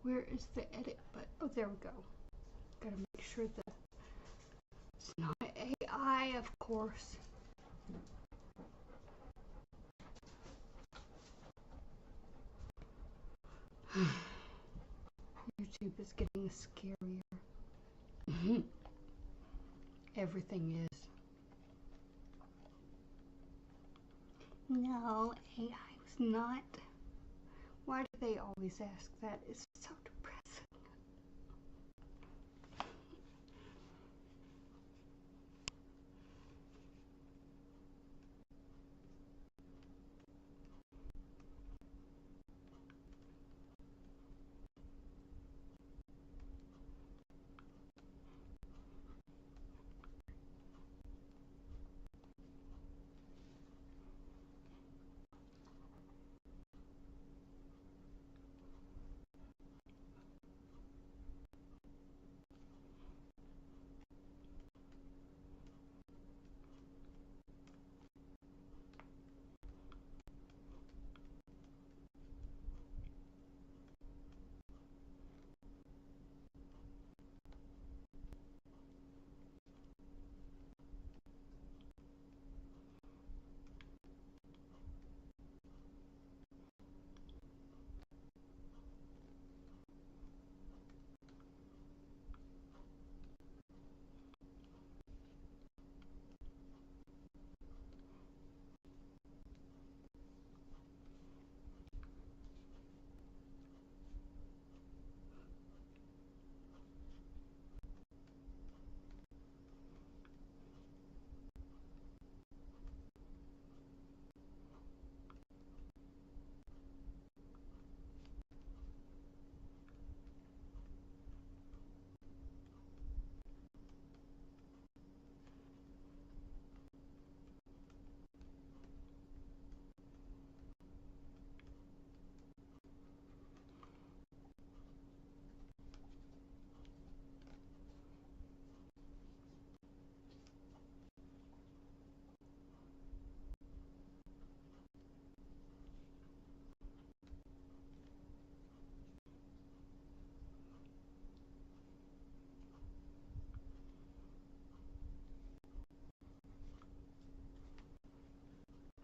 Where is the edit button? Oh, there we go. Gotta make sure that it's not AI, of course. YouTube is getting scarier. Everything is. No, AI was not. Why do they always ask that? It's so depressing.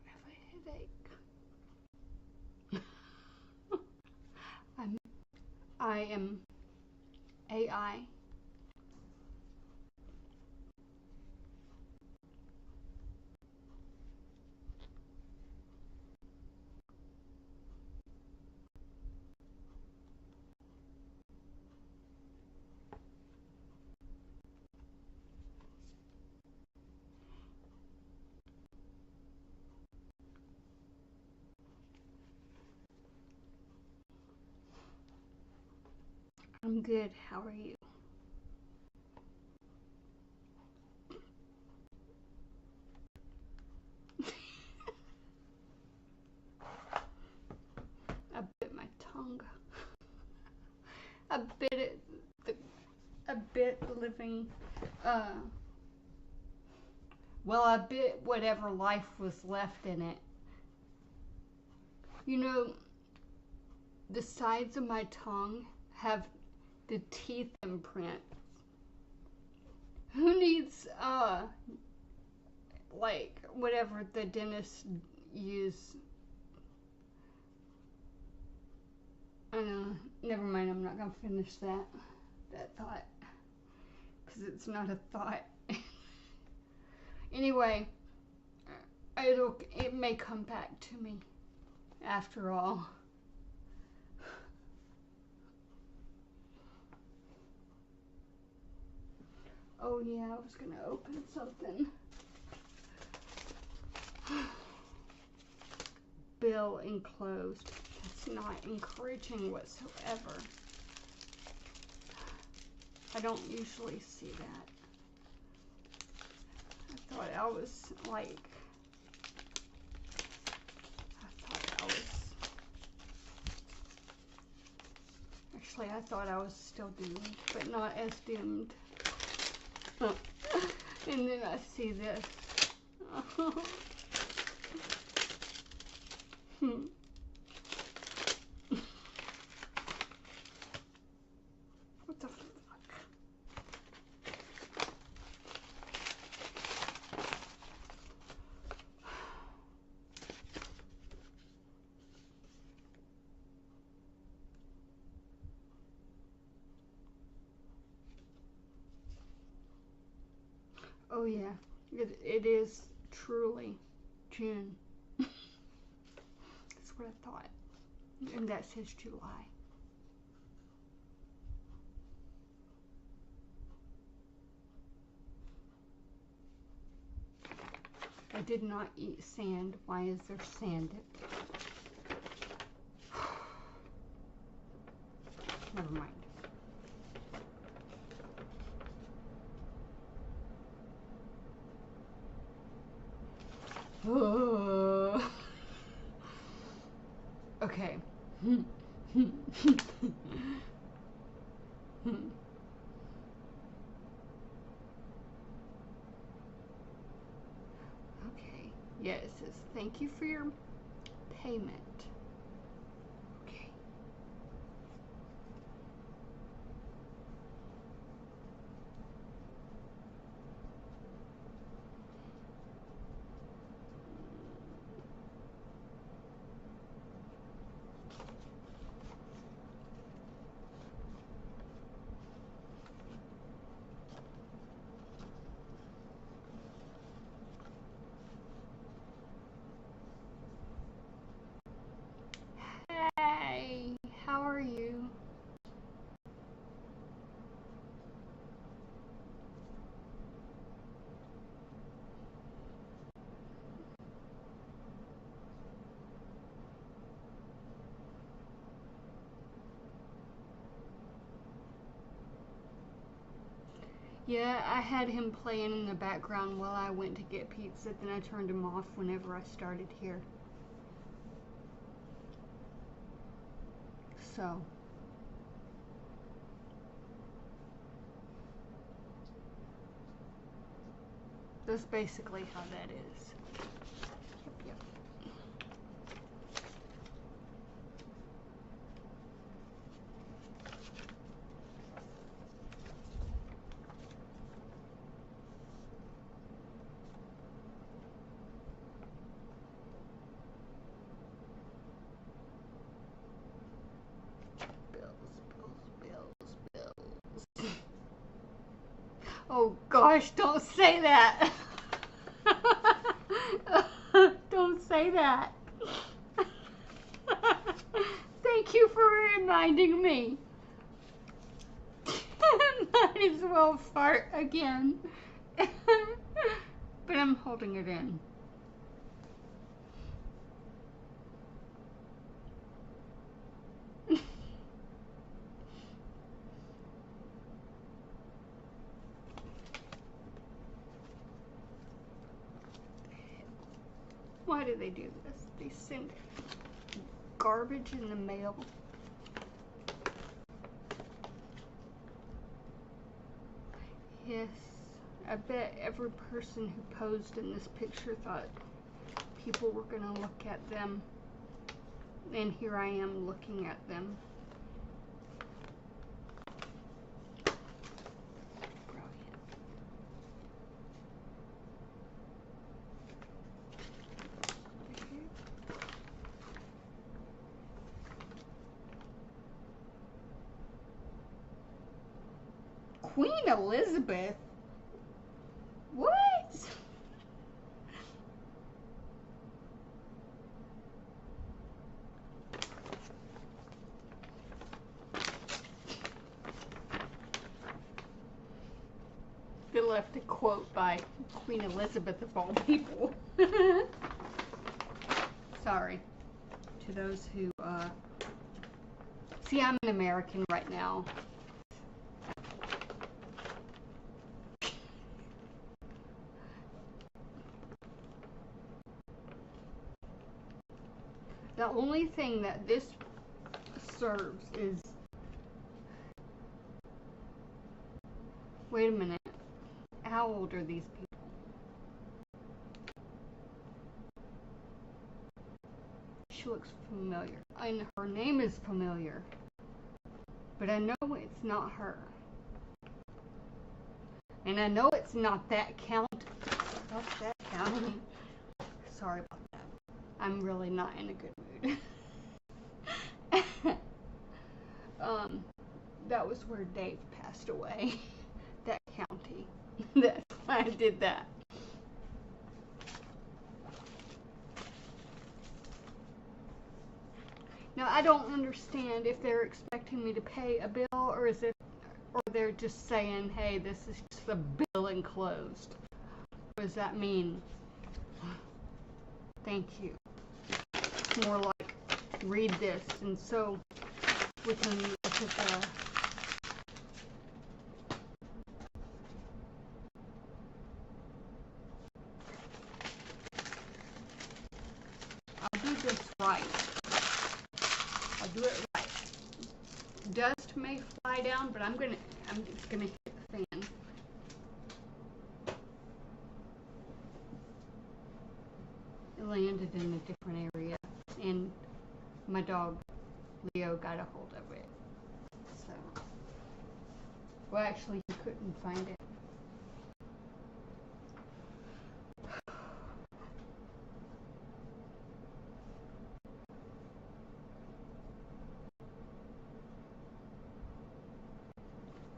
I have a headache. I am AI. I'm good. How are you? I bit my tongue. I bit it. I bit the living. Well, I bit whatever life was left in it. You know, the sides of my tongue have the teeth imprints. Who needs, like, whatever the dentists use? I don't know. Never mind, I'm not going to finish that thought. Because it's not a thought. Anyway, it may come back to me after all. Oh yeah, I was gonna open something. Bill enclosed. That's not encouraging whatsoever. I don't usually see that. I thought I was like, I thought I was still doomed, but not as doomed. And then I see this. Oh yeah, it is truly June. That's what I thought. And that says July. I did not eat sand. Why is there sand? Never mind. Okay. Okay. Yeah, it says thank you for your payment. Okay. Hey, how are you? Yeah, I had him playing in the background while I went to get pizza, then I turned him off whenever I started here. So, that's basically how that is. Yep. Bills. Oh gosh, don't say that. Don't say that. Thank you for reminding me. Might as well fart again. But I'm holding it in. Why do they do this? They send garbage in the mail. Yes, I bet every person who posed in this picture thought people were going to look at them. And here I am looking at them. Queen Elizabeth? What? They left a quote by Queen Elizabeth of all people. Sorry to those who, see, I'm an American right now. The only thing that this serves is... Wait a minute. How old are these people? She looks familiar. And her name is familiar. But I know it's not her. And I know it's not that county. Not that county. Sorry about that. I'm really not in a good mood. That was where Dave passed away. That county. That's why I did that. Now, I don't understand if they're expecting me to pay a bill, or they're just saying, hey, this is just a bill enclosed. What does that mean? Thank you. It's more like, read this, and so we can look at the... I'll do this right. I'll do it right. Dust may fly down, but I'm just gonna hit the fan. It landed in a different area, and my dog Leo got a hold of it. So, well, actually, he couldn't find it.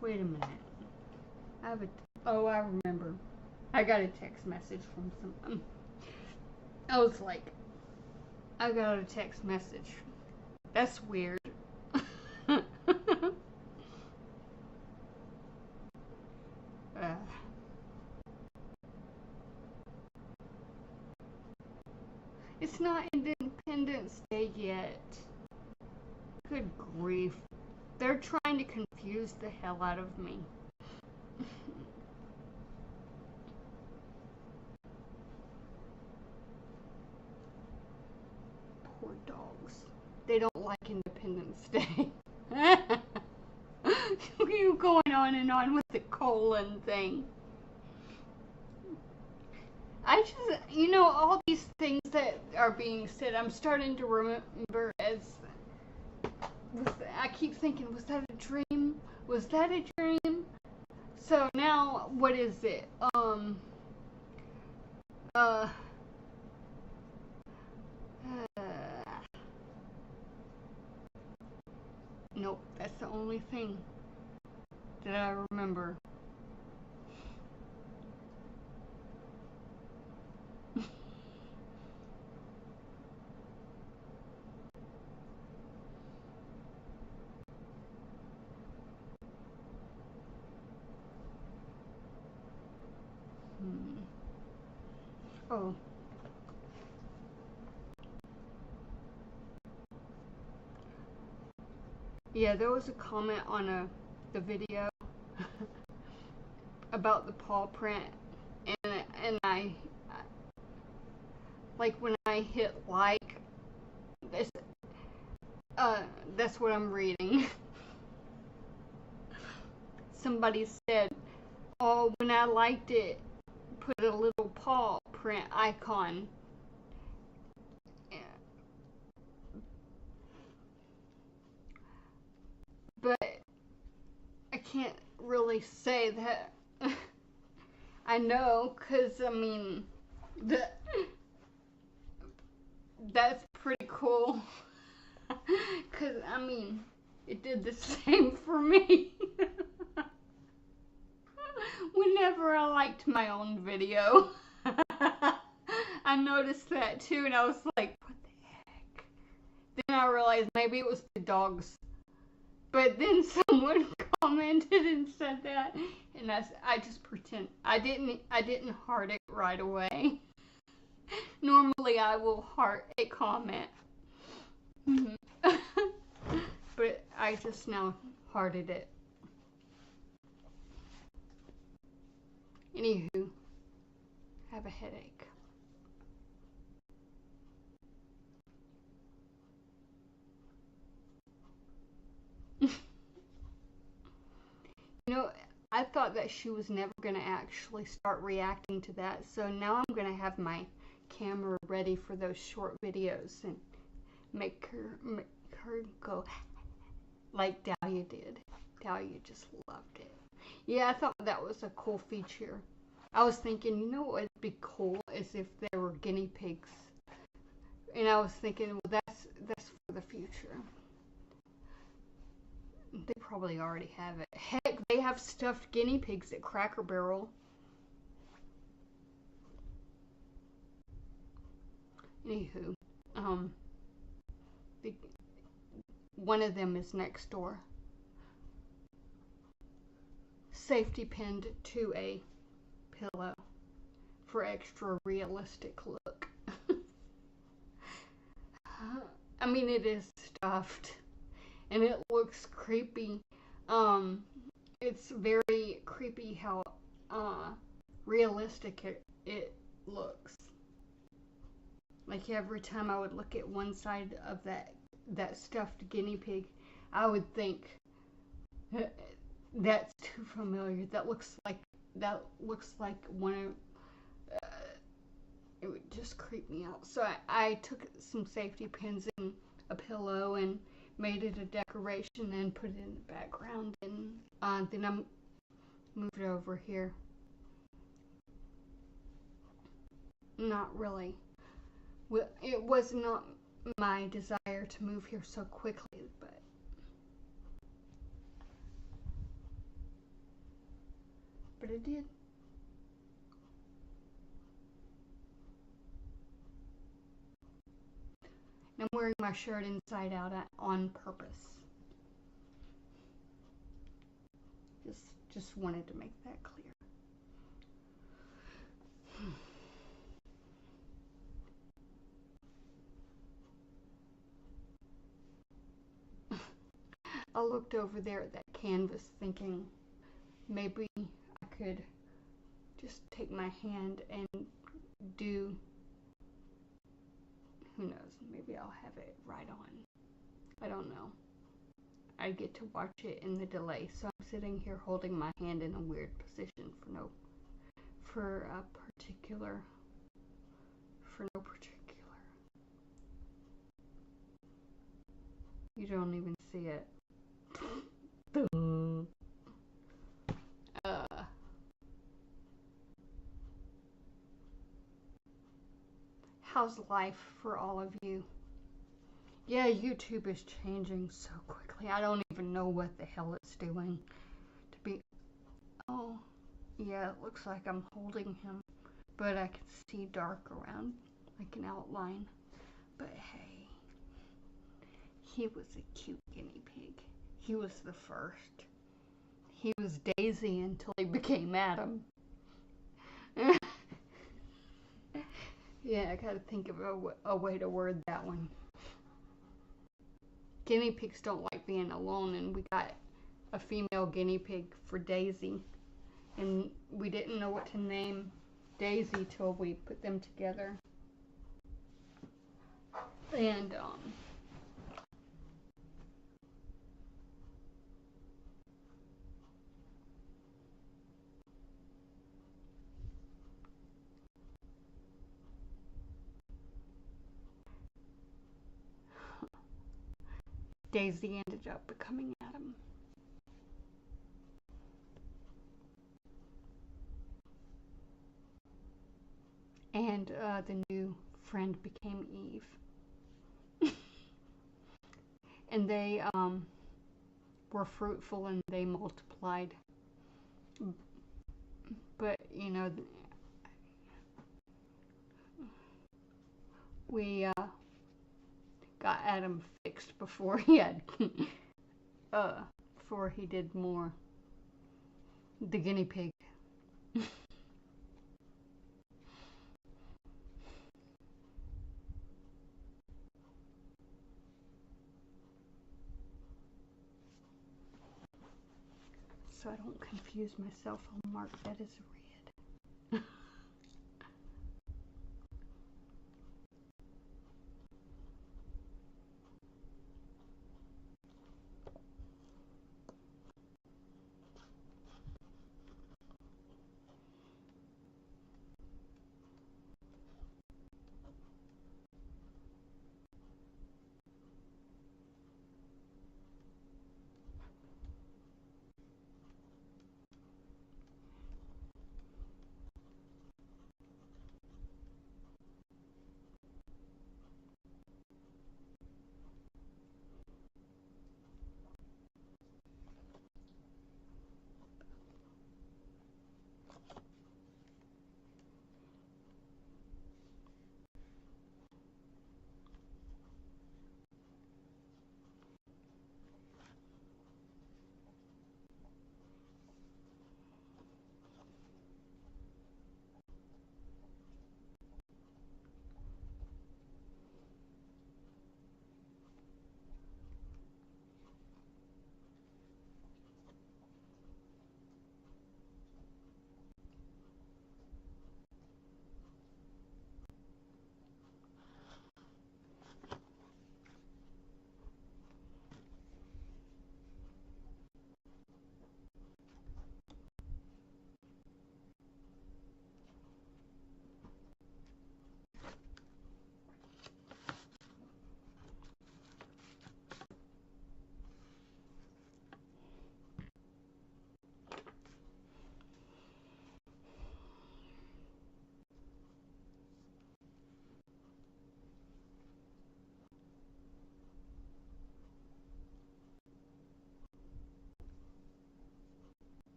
Wait a minute. Oh, I remember. I got a text message from someone. I was like, I got a text message. That's weird. It's not Independence Day yet. Good grief. They're trying to confuse the hell out of me. Poor dogs. They don't like Independence Day. You going on and on with the colon thing. I just, all these things that are being said, I'm starting to remember as, I keep thinking, was that a dream? Was that a dream? So now, what is it? Nope, that's the only thing that I remember. Oh. Yeah, there was a comment on the video about the paw print, and I like when I hit like, that's what I'm reading. Somebody said, oh, when I liked it, put a little paw print icon. But I can't really say that I know, because I mean, that's pretty cool. Because I mean, it did the same for me. Whenever I liked my own video, I noticed that too, and I was like, what the heck? Then I realized maybe it was the dogs. But then someone commented and said that, and I just pretend I didn't heart it right away. Normally I will heart a comment, but I just now hearted it. Anywho, I have a headache. I thought that she was never going to actually start reacting to that, so now I'm going to have my camera ready for those short videos and make her go like Dahlia did. Dahlia just loved it. Yeah, I thought that was a cool feature. I was thinking, you know what would be cool is if there were guinea pigs. And I was thinking, well, that's for the future. They probably already have it. Heck, they have stuffed guinea pigs at Cracker Barrel. Anywho, the, one of them is next door, safety pinned to a pillow for extra realistic look. I mean, it is stuffed and it looks creepy. It's very creepy how realistic it looks. Like every time I would look at one side of that stuffed guinea pig, I would think that's too familiar. That looks like one of. It would just creep me out. So I took some safety pins and a pillow and made it a decoration and put it in the background, and then I moved it over here. Not really. Well, it was not my desire to move here so quickly, but it did. I'm wearing my shirt inside out on purpose. Just wanted to make that clear. I looked over there at that canvas thinking maybe I could just take my hand and do, who knows, maybe I'll have it right on. I don't know. I get to watch it in the delay, so I'm sitting here holding my hand in a weird position for no particular. You don't even see it. How's life for all of you? Yeah, YouTube is changing so quickly. I don't even know what the hell it's doing. Oh, yeah, it looks like I'm holding him, but I can see dark around, like an outline. But hey, he was a cute guinea pig. He was the first. He was Daisy until he became Adam. Yeah, I gotta think of a way to word that one. Guinea pigs don't like being alone, and we got a female guinea pig for Daisy, and we didn't know what to name Daisy till we put them together. And Daisy ended up becoming Adam. And the new friend became Eve. And they were fruitful and they multiplied. But, you know, we got Adam fixed before he had, before he did more. The guinea pig. So I don't confuse myself, I'll mark that as red.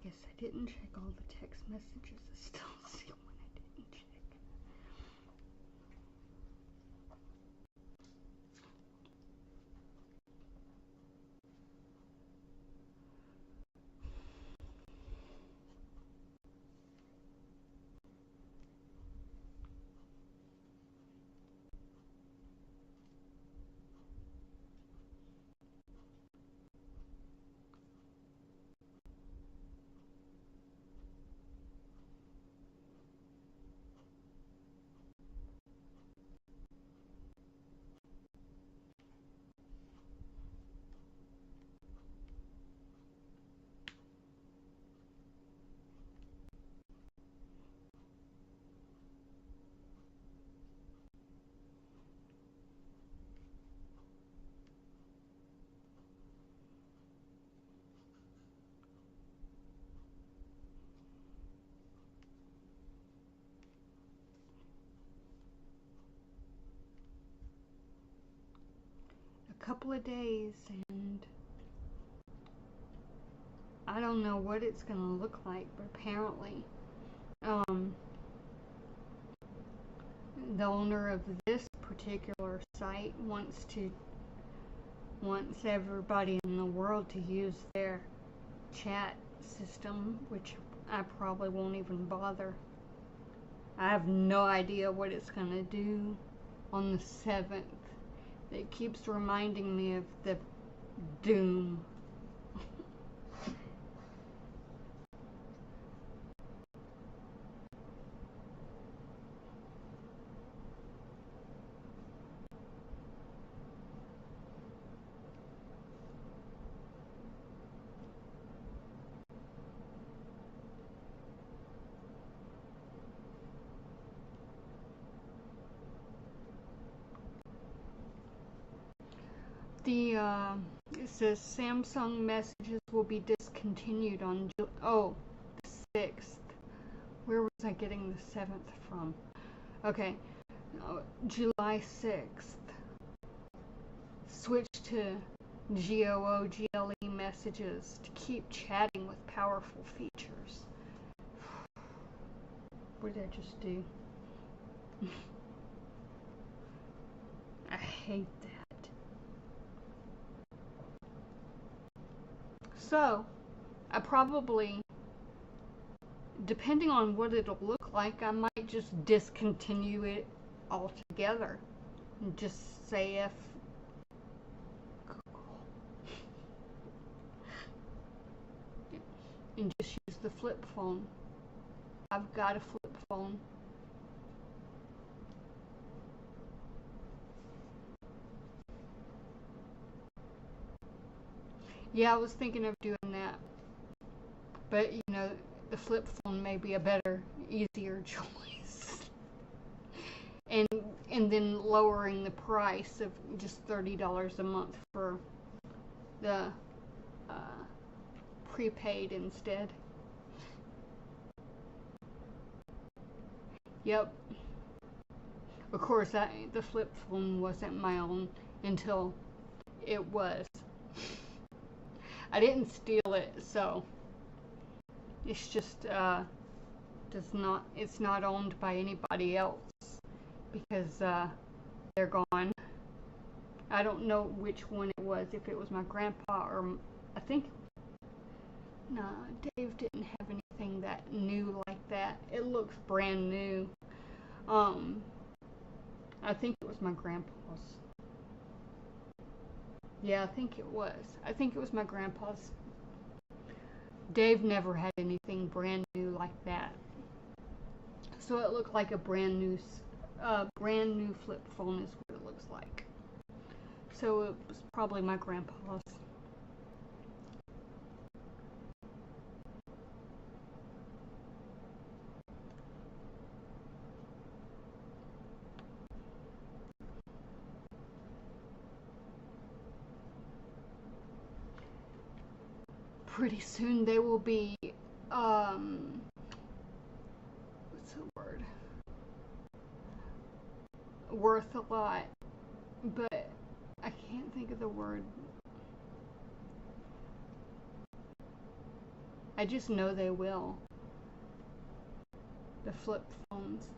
Yes, I didn't check all the text messages. I still see one I didn't check. A couple of days, and I don't know what it's going to look like, but apparently the owner of this particular site wants everybody in the world to use their chat system, which I probably won't even bother. I have no idea what it's going to do on the 7th. It keeps reminding me of the doom. It says Samsung messages will be discontinued on the 6th. Where was I getting the 7th from? Okay, July 6th. Switch to GOOGLE messages to keep chatting with powerful features. What did I just do? I hate that. So, I probably, depending on what it'll look like, I might just discontinue it altogether and just say F Google and just use the flip phone. I've got a flip phone. Yeah, I was thinking of doing that, but you know, the flip phone may be a better, easier choice. And then lowering the price of just $30 a month for the prepaid instead. Yep. Of course, the flip phone wasn't my own until it was. I didn't steal it, so it's just it's not owned by anybody else because they're gone. I don't know which one it was, if it was my grandpa or I think Dave didn't have anything that new like that. It looks brand new. I think it was my grandpa's. Yeah, I think it was. I think it was my grandpa's. Dave never had anything brand new like that. So it looked like a brand new flip phone is what it looks like. So it was probably my grandpa's. Pretty soon they will be, what's the word? Worth a lot, but I can't think of the word. I just know they will. The flip phones.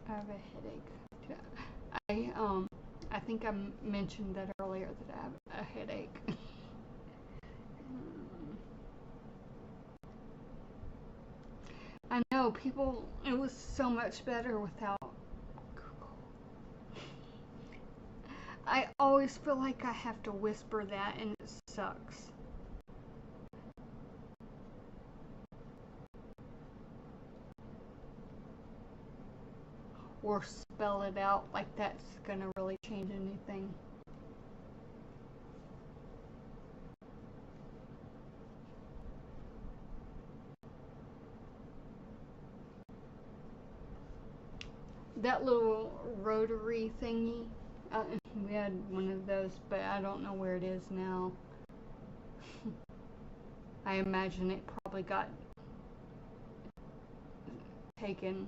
I have a headache. I think I mentioned that earlier that I have a headache. I know people. It was so much better without Google. I always feel like I have to whisper that, and it sucks. Or spell it out like that's gonna really change anything. That little rotary thingy, we had one of those, but I don't know where it is now. I imagine it probably got taken.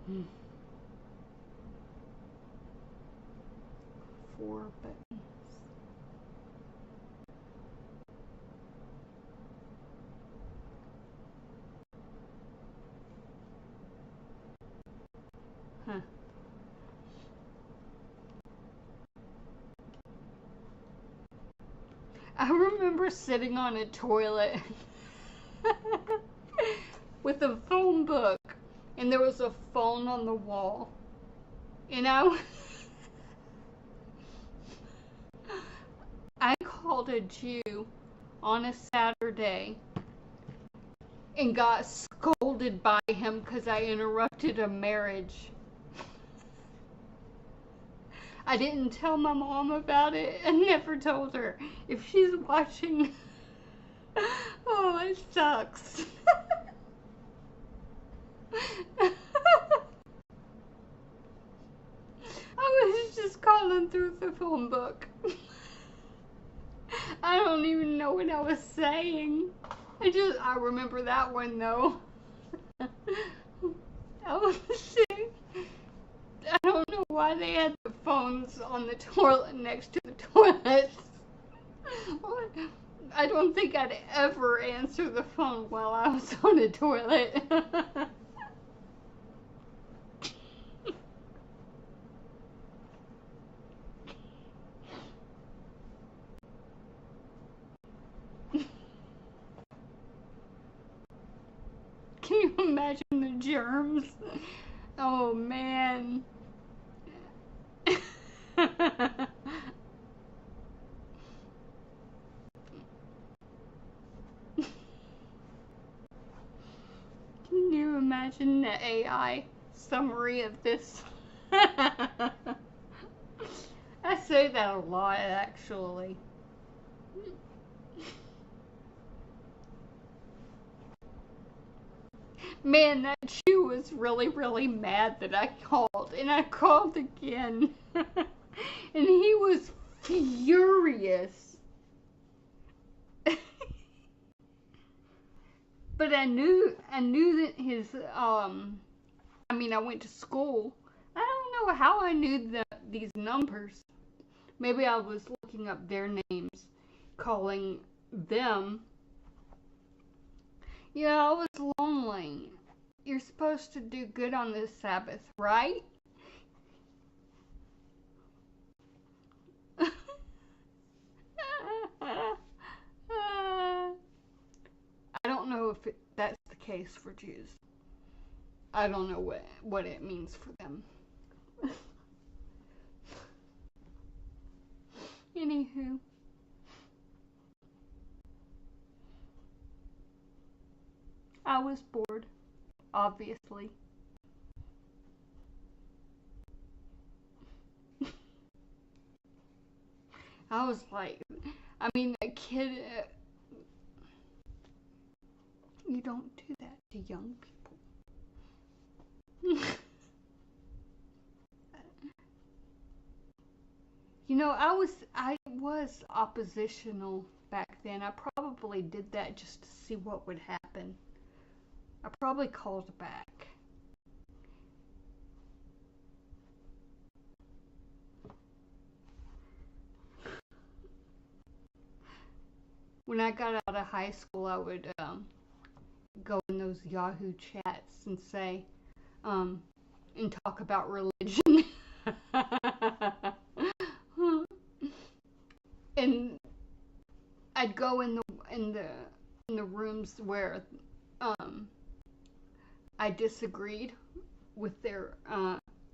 Hmm. 4 buttons. Huh. I remember sitting on a toilet with a phone book, and there was a phone on the wall, and I called a Jew on a Saturday and got scolded by him because I interrupted a marriage. I didn't tell my mom about it. I never told her. If she's watching, oh, it sucks. I was just calling through the phone book. I don't even know what I was saying. I remember that one though. I was sick. I don't know why they had the phones on the toilet next to the toilets. I don't think I'd ever answer the phone while I was on a toilet. Can you imagine the germs? Oh man. Can you imagine the AI summary of this? I say that a lot, actually. Man, that Jew was really, really mad that I called, and I called again, and he was furious. But I knew that I went to school. I don't know how I knew these numbers. Maybe I was looking up their names, calling them. Yeah, I was lonely. You're supposed to do good on this Sabbath, right? I don't know if that's the case for Jews. I don't know what it means for them. Anywho. I was bored, obviously. I was like, I mean, a kid, you don't do that to young people. You know, I was oppositional back then. I probably did that just to see what would happen. I probably called back. When I got out of high school, I would go in those Yahoo chats and say, and talk about religion. And I'd go in the rooms where um, I disagreed with their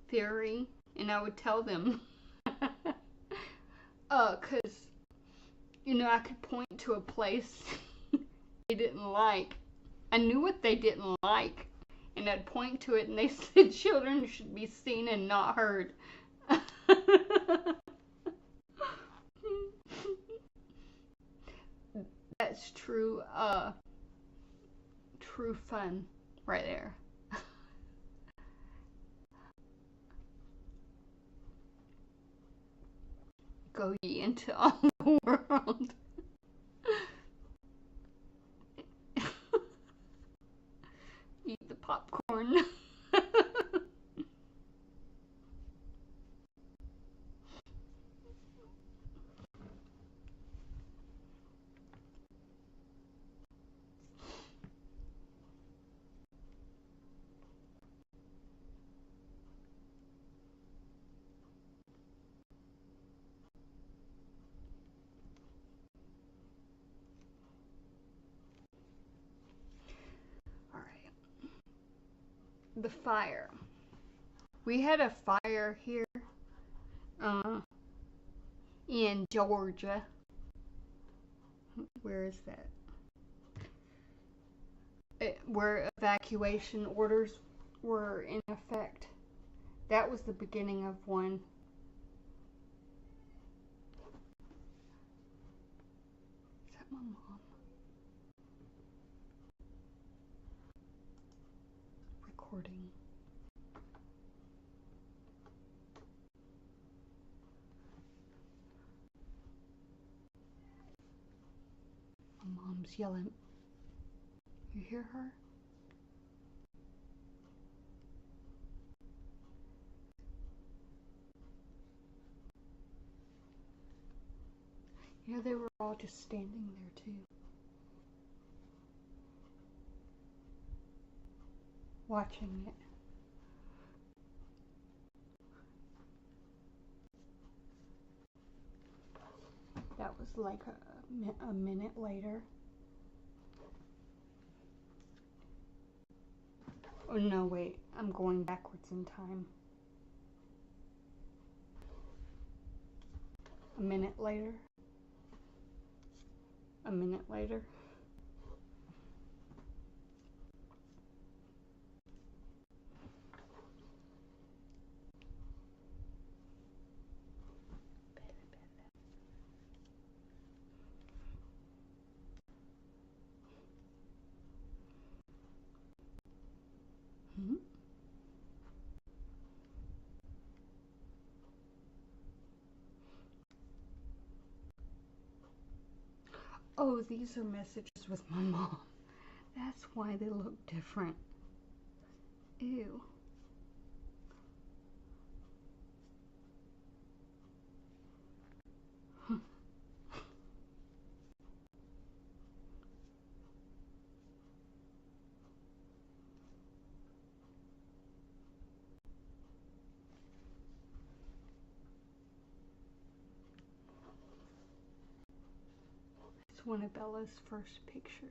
theory, and I would tell them, because you know I could point to a place they didn't like. I knew what they didn't like, and I'd point to it, and they said children should be seen and not heard. That's true. True fun, right there. Go ye into all the world. Eat the popcorn. All right. The fire. We had a fire here uh, in Georgia. Where is that? Where evacuation orders were in effect. That was the beginning of one. Is that my mom? Recording. My mom's yelling. You hear her? You know, they were all just standing there too, watching it. That was like a minute later. Oh no, wait, I'm going backwards in time. A minute later. A minute later. Hmm? Oh, these are messages with my mom. That's why they look different. Ew. It's one of Bella's first pictures.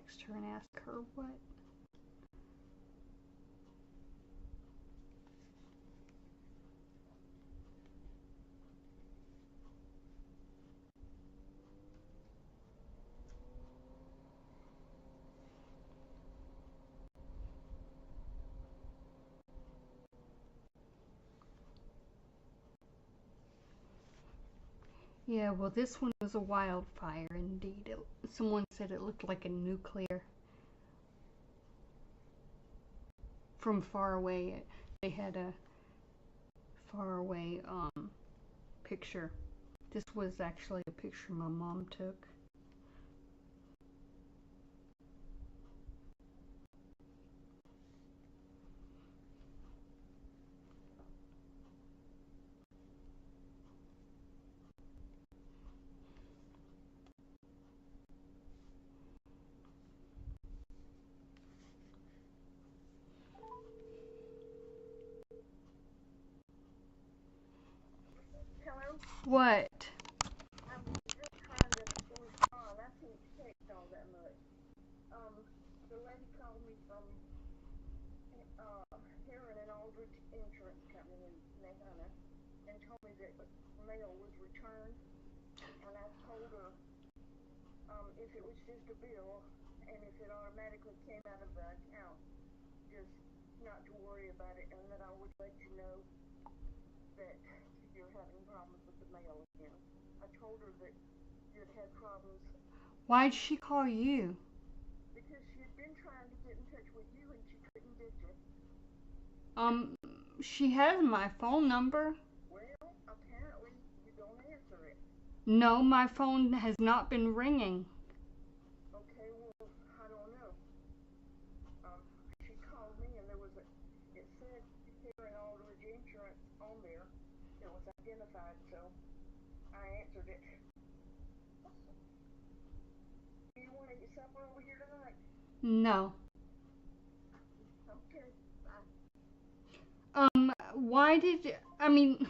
text her and ask her what. Yeah, well, this one was a wildfire indeed. Someone said it looked like a nuclear. From far away, they had a far away picture. This was actually a picture my mom took. Hello? What? I'm just trying to respond. I can't text all that much. The lady called me from Heron and Aldrich Insurance Company in Nahana and told me that mail was returned. And I told her if it was just a bill and if it automatically came out of the account, just not to worry about it, and that I would let you know that you're having problems with the mail again. I told her that you'd had problems Why'd she call you? because she'd been trying to get in touch with you and she couldn't get you. She has my phone number. Well, apparently you don't answer it. No, my phone has not been ringing. Okay, well, I don't know. She called me and it said here in Aldridge Insurance on there. It was identified, so I answered it. Do you want to eat supper over here tonight? No. Okay, bye. Why did you, I mean,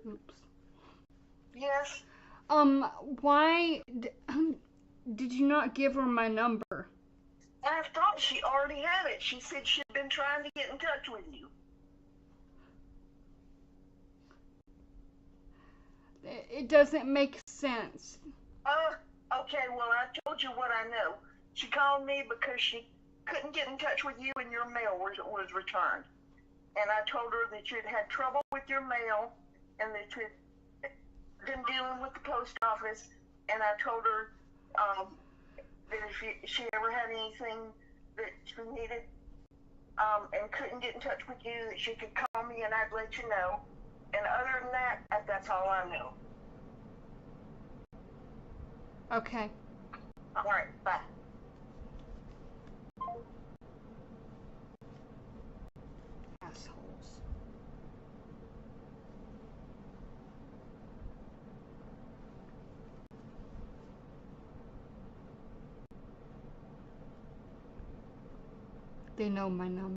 oops. Yes. Why did you not give her my number? I thought she already had it. She said she'd been trying to get in touch with you. It doesn't make sense. Okay, well, I told you what I know. She called me because she couldn't get in touch with you and your mail was returned. And I told her that you'd had trouble with your mail and that you'd been dealing with the post office. And I told her that if she ever had anything that she needed and couldn't get in touch with you, that she could call me and I'd let you know. And other than that, that's all I know. Okay. All right, bye. Assholes. They know my number.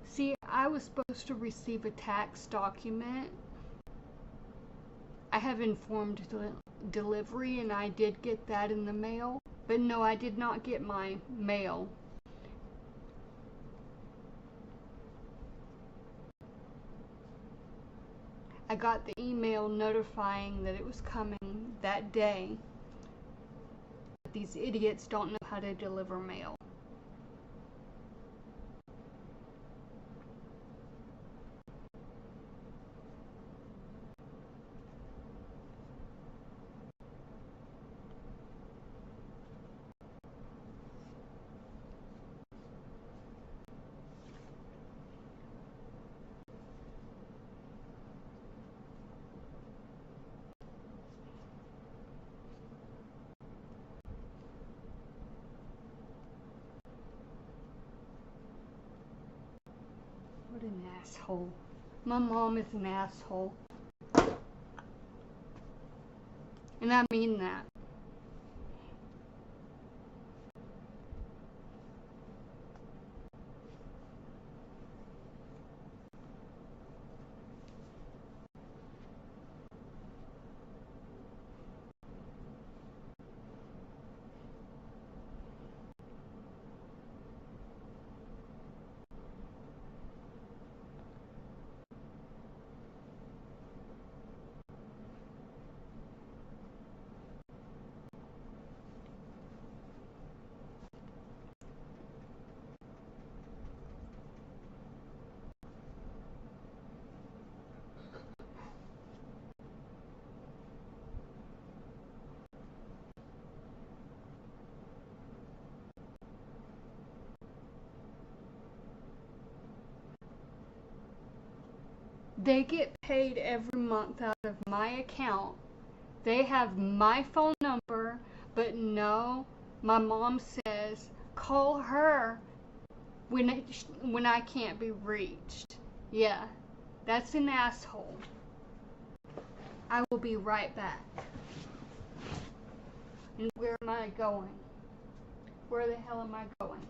See, I was supposed to receive a tax document. I have informed delivery and I did get that in the mail. But no, I did not get my mail. I got the email notifying that it was coming that day. But these idiots don't know how to deliver mail. What an asshole. My mom is an asshole. And I mean that. They get paid every month out of my account. They have my phone number, but no, my mom says call her when I can't be reached. Yeah, that's an asshole. I will be right back. And where am I going? Where the hell am I going?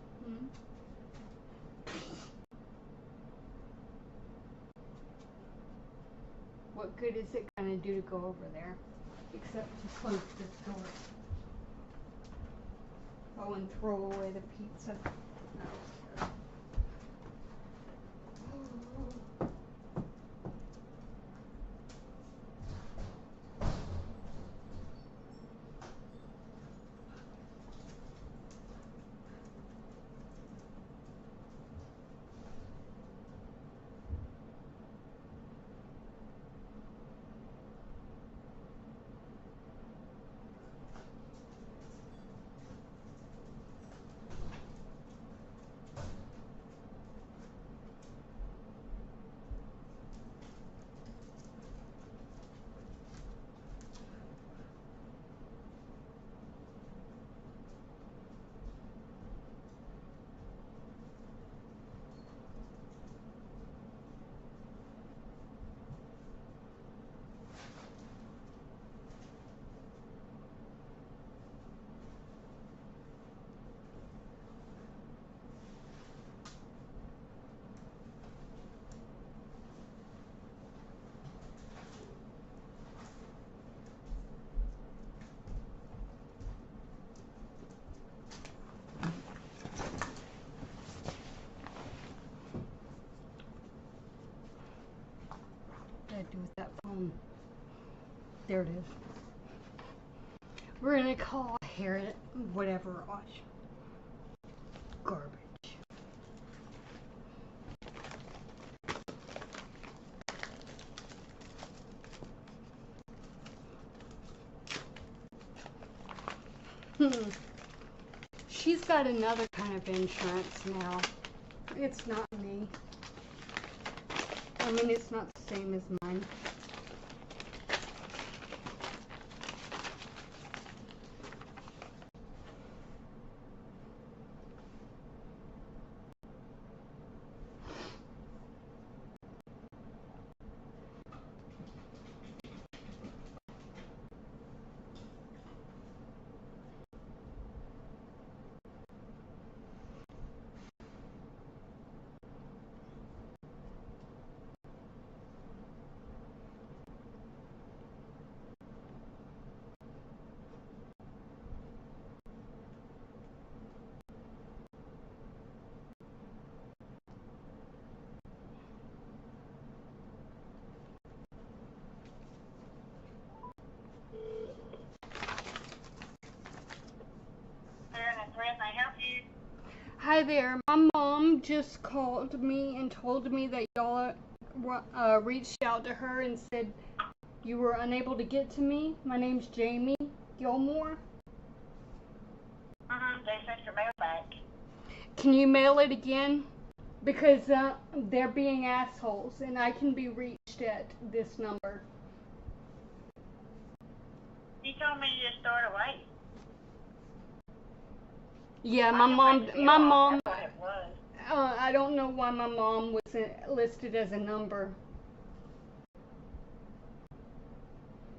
What good is it going to do to go over there? Except to close this door. Oh, and throw away the pizza. No. What did I do with that phone? There it is. We're gonna call Harriet whatever. Garbage. She's got another kind of insurance now. It's not me. I mean, it's not the same as mine. Hi there. My mom just called me and told me that y'all reached out to her and said you were unable to get to me. My name's Jamie Gilmore. They sent your mail back. Can you mail it again? Because they're being assholes and I can be reached at this number. He told me you just throw it away. Yeah, my mom, That's what it was. I don't know why my mom was listed as a number.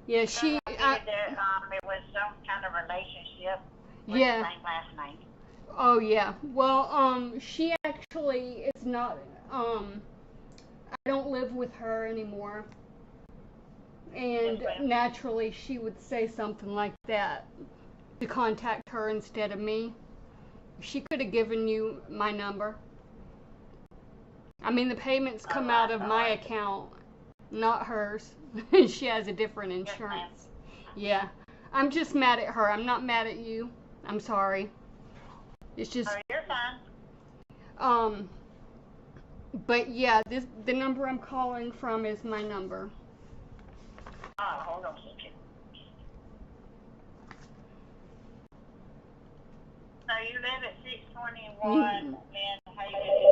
Yeah, she. I figured that it was some kind of relationship with Yeah. the same last name. Oh yeah. Well, she actually is not. I don't live with her anymore, and Yes, ma'am. naturally she would say something like that to contact her instead of me. She could have given you my number. I mean, the payments come out of my account, not hers. She has a different insurance. Yeah. I'm just mad at her. I'm not mad at you. I'm sorry. It's just Oh, you're fine. but yeah, the number I'm calling from is my number. Oh, hold on a second. So you live at 621 in Haven.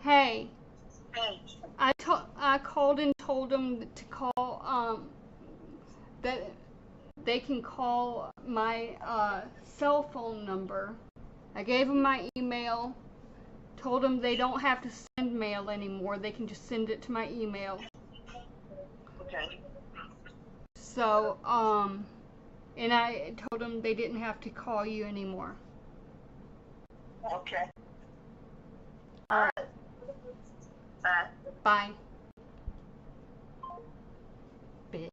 Hey, Hey. I called and told them to call, that they can call my cell phone number. I gave them my email, told them they don't have to send mail anymore. They can just send it to my email. Okay. So, and I told them they didn't have to call you anymore. Okay. All right. Bye. Bye. Bitch.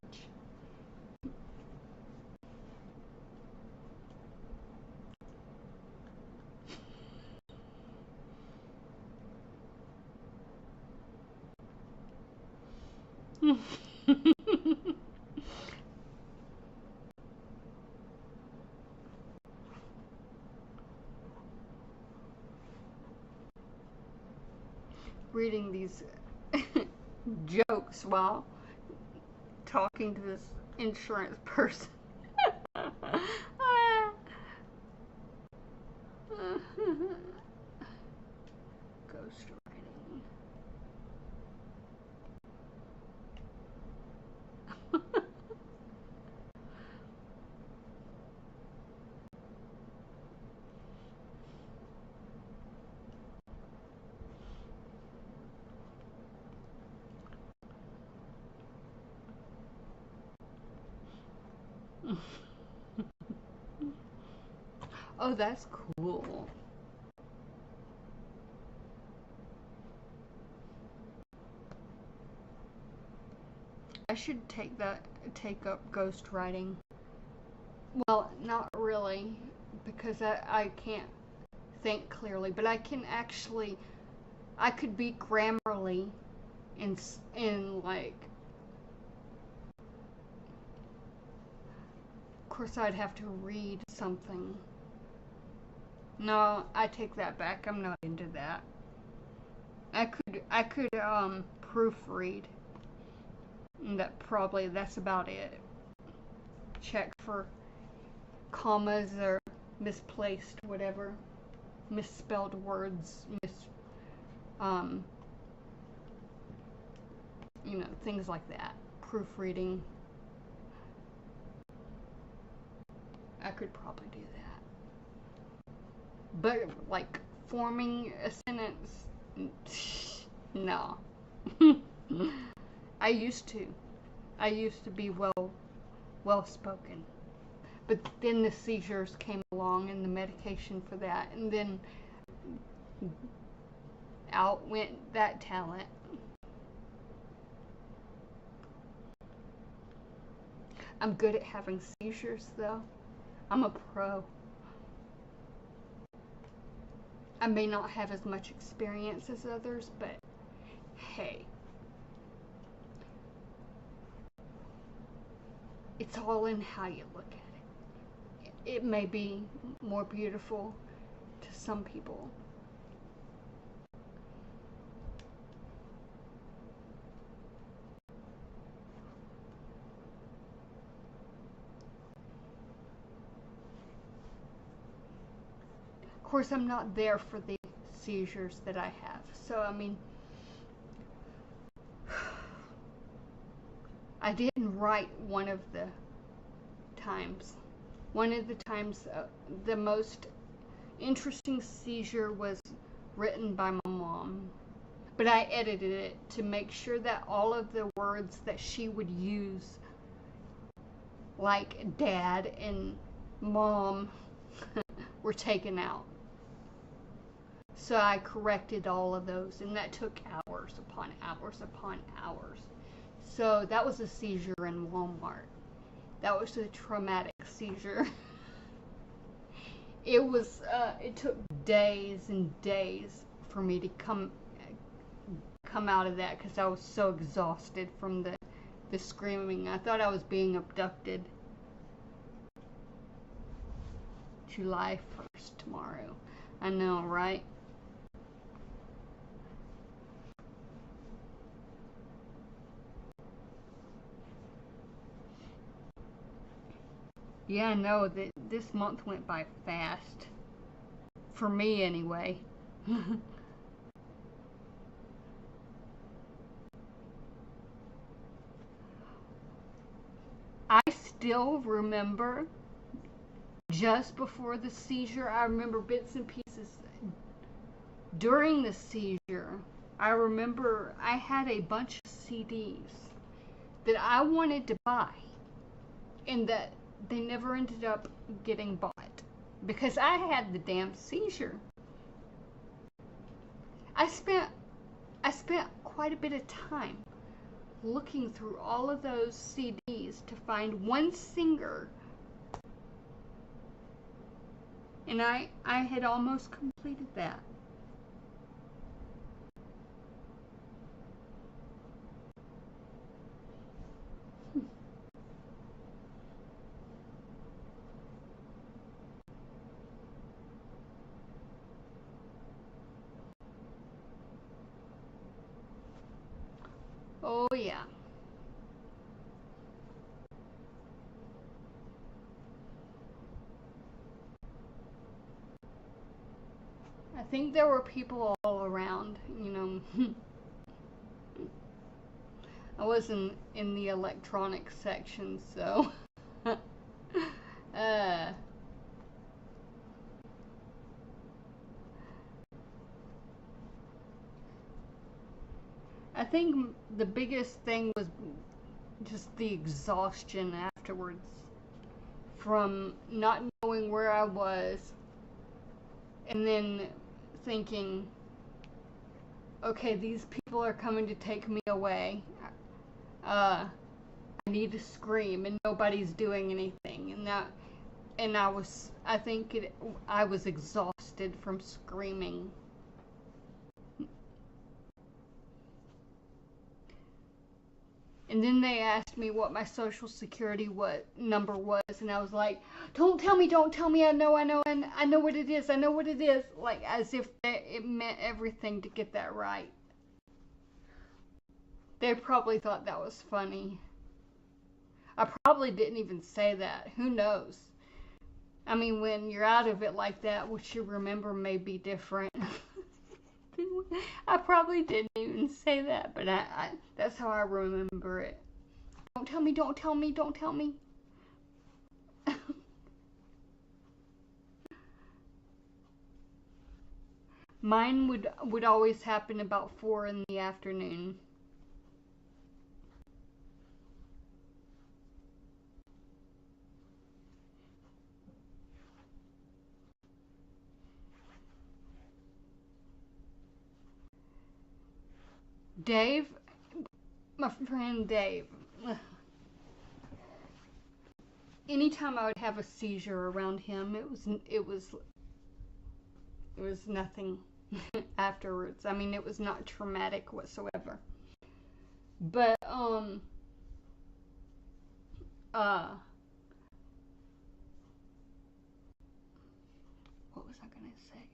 Reading these jokes while talking to this insurance person. Ghost writing. Oh, that's cool. I should take up ghost writing. Well, not really, because I can't think clearly, but I can actually, I could be Grammarly in like, of course I'd have to read something. No, I take that back. I'm not into that. I could proofread. And that's about it. Check for commas or misplaced whatever, misspelled words, things like that. Proofreading. I could probably do that. But like forming a sentence, no. I used to be well spoken. But then the seizures came along and the medication for that, and then out went that talent. I'm good at having seizures though. I'm a pro. I may not have as much experience as others, but hey. It's all in how you look at it. It may be more beautiful to some people. Of course, I'm not there for the seizures that I have. So, I mean, I didn't write one of the times. One of the times, the most interesting seizure was written by my mom. But I edited it to make sure that all of the words that she would use, like dad and mom, were taken out. So I corrected all of those, and that took hours upon hours upon hours. So that was a seizure in Walmart. That was a traumatic seizure. It took days and days for me to come out of that because I was so exhausted from the screaming. I thought I was being abducted. July 1st, tomorrow. I know, right? Yeah, I know that this month went by fast. For me, anyway. I still remember just before the seizure. I remember bits and pieces during the seizure. I remember I had a bunch of CDs that I wanted to buy and that they never ended up getting bought because I had the damn seizure. I spent quite a bit of time looking through all of those CDs to find one singer, and I had almost completed that. Oh yeah. I think there were people all around, you know. I wasn't in the electronic section, so I think the biggest thing was just the exhaustion afterwards from not knowing where I was and then thinking, okay, these people are coming to take me away. I need to scream and nobody's doing anything. And I was exhausted from screaming. And then they asked me what my social security number was, and I was like, don't tell me, I know what it is, like as if it meant everything to get that right. They probably thought that was funny. I probably didn't even say that, who knows? I mean, when you're out of it like that, what you remember may be different. I probably didn't even say that, but that's how I remember it. Don't tell me. Mine would always happen about 4 in the afternoon. Dave, my friend Dave, anytime I would have a seizure around him, it was nothing afterwards. I mean, it was not traumatic whatsoever. But what was I gonna say?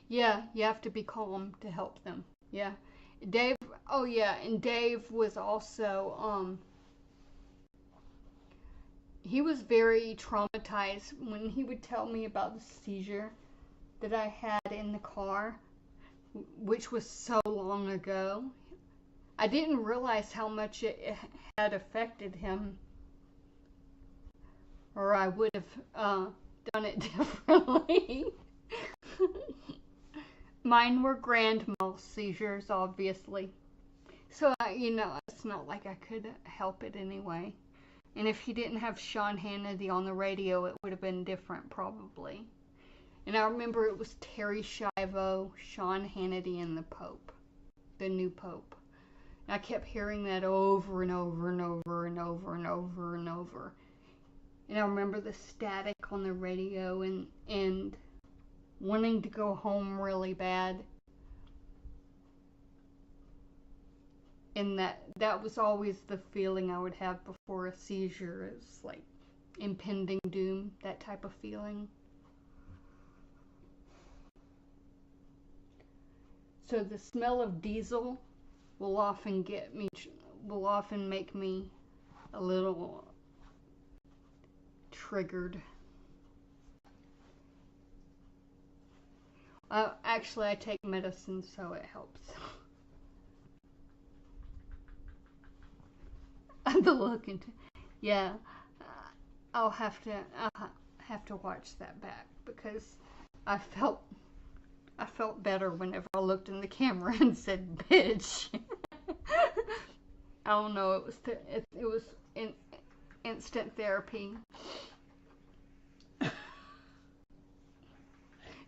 Yeah, you have to be calm to help them. Yeah. Dave, oh yeah, and Dave was also, he was very traumatized when he would tell me about the seizure that I had in the car, which was so long ago. I didn't realize how much it had affected him, or I would have done it differently. Mine were grand mal seizures, obviously. So, it's not like I could help it anyway. And if he didn't have Sean Hannity on the radio, it would have been different, probably. And I remember it was Terry Schiavo, Sean Hannity, and the Pope, the new Pope. And I kept hearing that over and over and over and over and over and over. And I remember the static on the radio and wanting to go home really bad. And that was always the feeling I would have before a seizure. It's like impending doom, that type of feeling. So the smell of diesel will often make me a little triggered. Actually, I take medicine, so it helps. The look into, yeah, I'll have to watch that back because I felt better whenever I looked in the camera and said bitch. I don't know, it was instant therapy.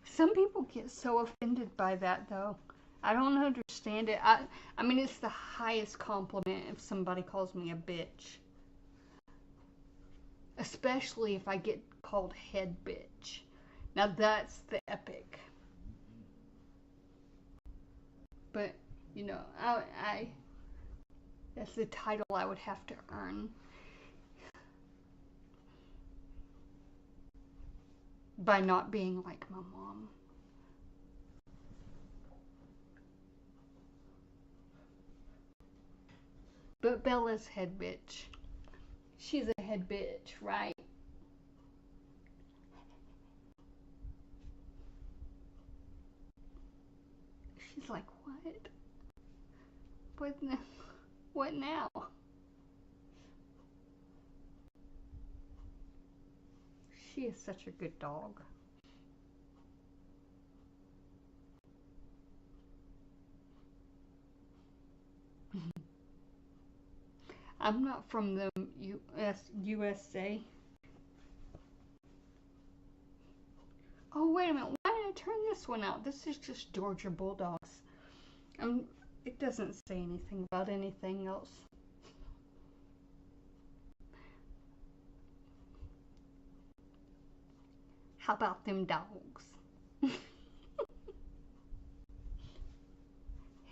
Some people get so offended by that though. I don't understand it. I mean, it's the highest compliment if somebody calls me a bitch. Especially if I get called head bitch. Now that's the epic. But, you know, that's the title I would have to earn. By not being like my mom. But Bella's head bitch. She's a head bitch, right? She's like, what? What now? She is such a good dog. I'm not from the USA. Oh, wait a minute. Why did I turn this one out? This is just Georgia Bulldogs. It doesn't say anything about anything else. How about them dogs?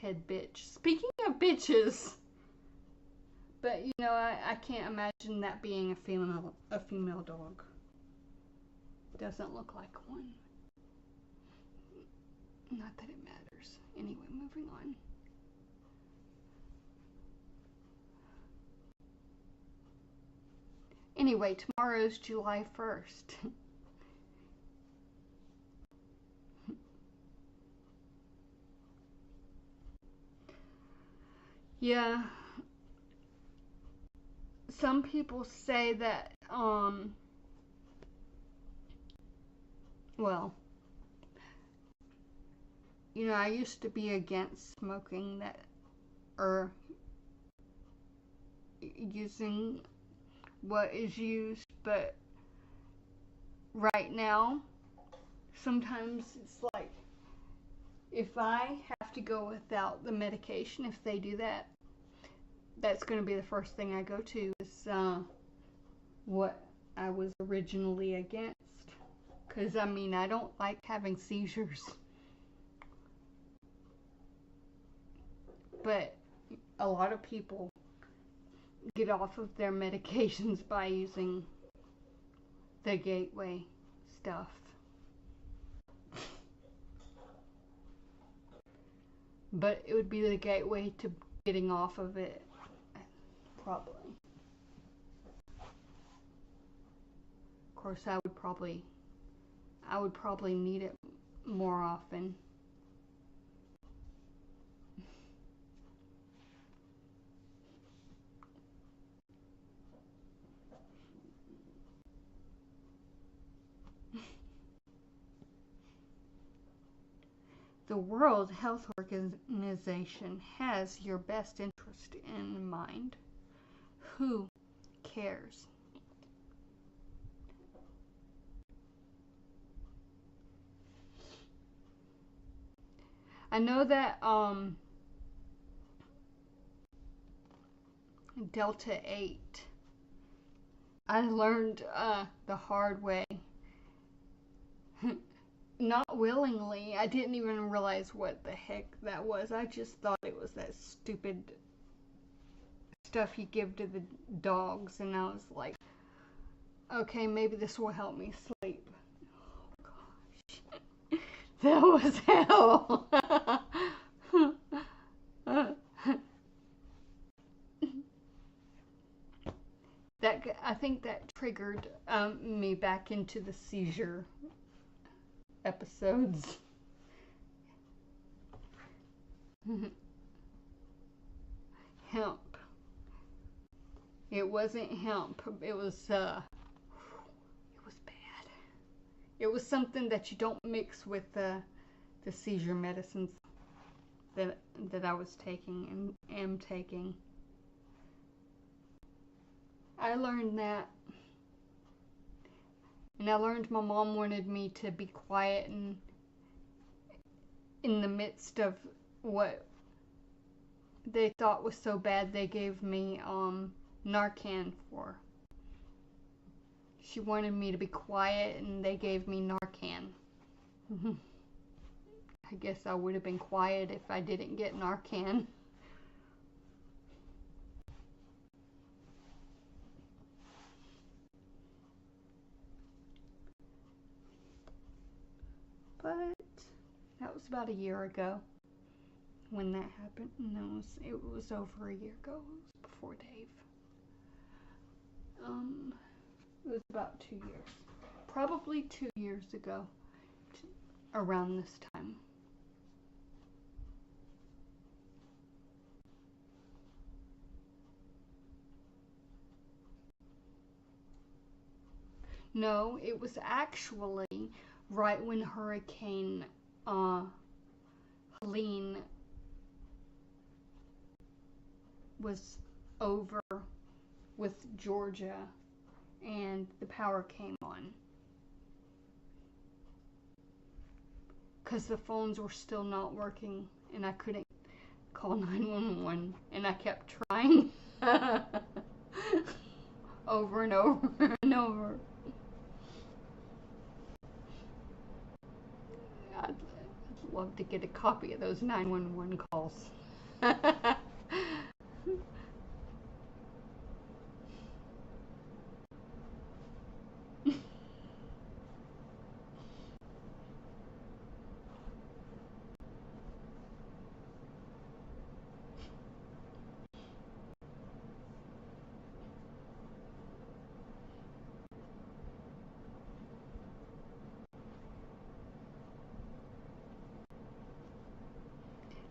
Head bitch. Speaking of bitches, but you know, I can't imagine that being a female dog. Doesn't look like one. Not that it matters. Anyway, moving on. Anyway, tomorrow's July 1st. Yeah. Some people say that, well, you know, I used to be against smoking that, or using what is used, but right now, sometimes it's like, if I have to go without the medication, if they do that, that's going to be the first thing I go to is what I was originally against. Because, I mean, I don't like having seizures. But a lot of people get off of their medications by using the gateway stuff. But it would be the gateway to getting off of it, probably. Of course, I would probably need it more often. The World Health Organization has your best interest in mind. Who cares? I know that Delta 8, I learned the hard way. Not willingly. I didn't even realize what the heck that was. I just thought it was that stupid stuff you give to the dogs, and I was like, okay, maybe this will help me sleep. Oh gosh. That was hell. I think that triggered me back into the seizure episodes. Hemp. It wasn't hemp. It was bad. It was something that you don't mix with the seizure medicines that I was taking and am taking. I learned that. And I learned my mom wanted me to be quiet and in the midst of what they thought was so bad. They gave me Narcan for. She wanted me to be quiet and they gave me Narcan. I guess I would have been quiet if I didn't get Narcan. But that was about a year ago when that happened. No, it was over a year ago. It was before Dave. It was about 2 years. Probably 2 years ago, around this time. No, it was actually right when Hurricane Helene was over with Georgia and the power came on. Because the phones were still not working and I couldn't call 911 and I kept trying over and over and over. I'd love to get a copy of those 911 calls.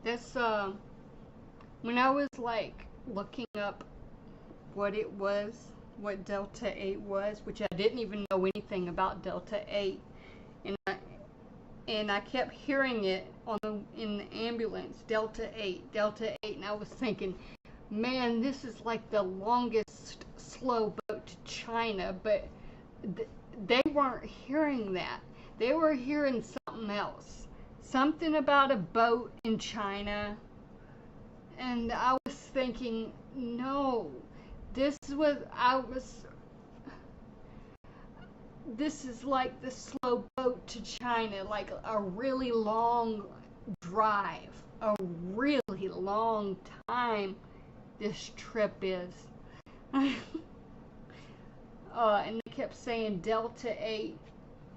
That's when I was like looking up what it was, what Delta 8 was, which I didn't even know anything about Delta 8, and I kept hearing it in the ambulance, Delta 8, Delta 8, and I was thinking, man, this is like the longest slow boat to China, but they weren't hearing that. They were hearing something else. Something about a boat in China, and I was thinking, no, this is like the slow boat to China, like a really long drive, a really long time this trip is. And they kept saying Delta 8,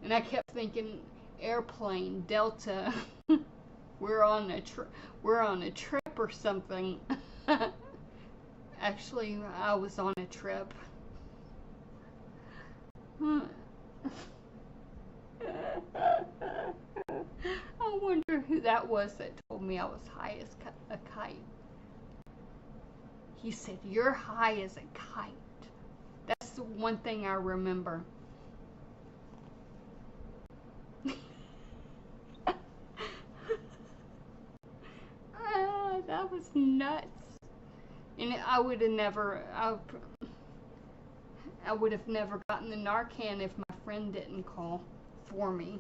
and I kept thinking, airplane, Delta, we're on a trip or something. Actually, I was on a trip. I wonder who that was that told me I was high as a kite. He said, you're high as a kite. That's the one thing I remember. That was nuts. And I would have never gotten the Narcan if my friend didn't call for me.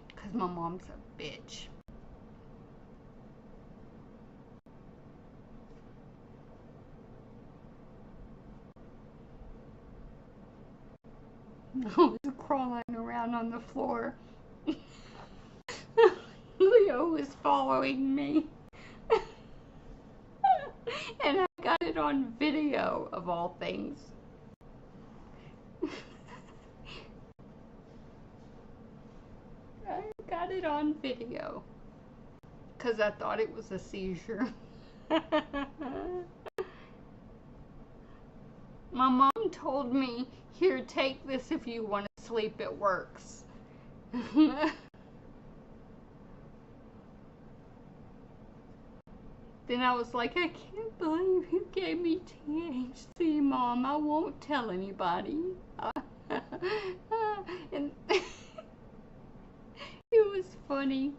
Because my mom's a bitch. I was crawling around on the floor. Leo was following me. And I got it on video, of all things. I got it on video. Because I thought it was a seizure. My mom told me, here, take this if you want to sleep, it works. Then I was like, I can't believe you gave me THC, Mom. I won't tell anybody. And it was funny.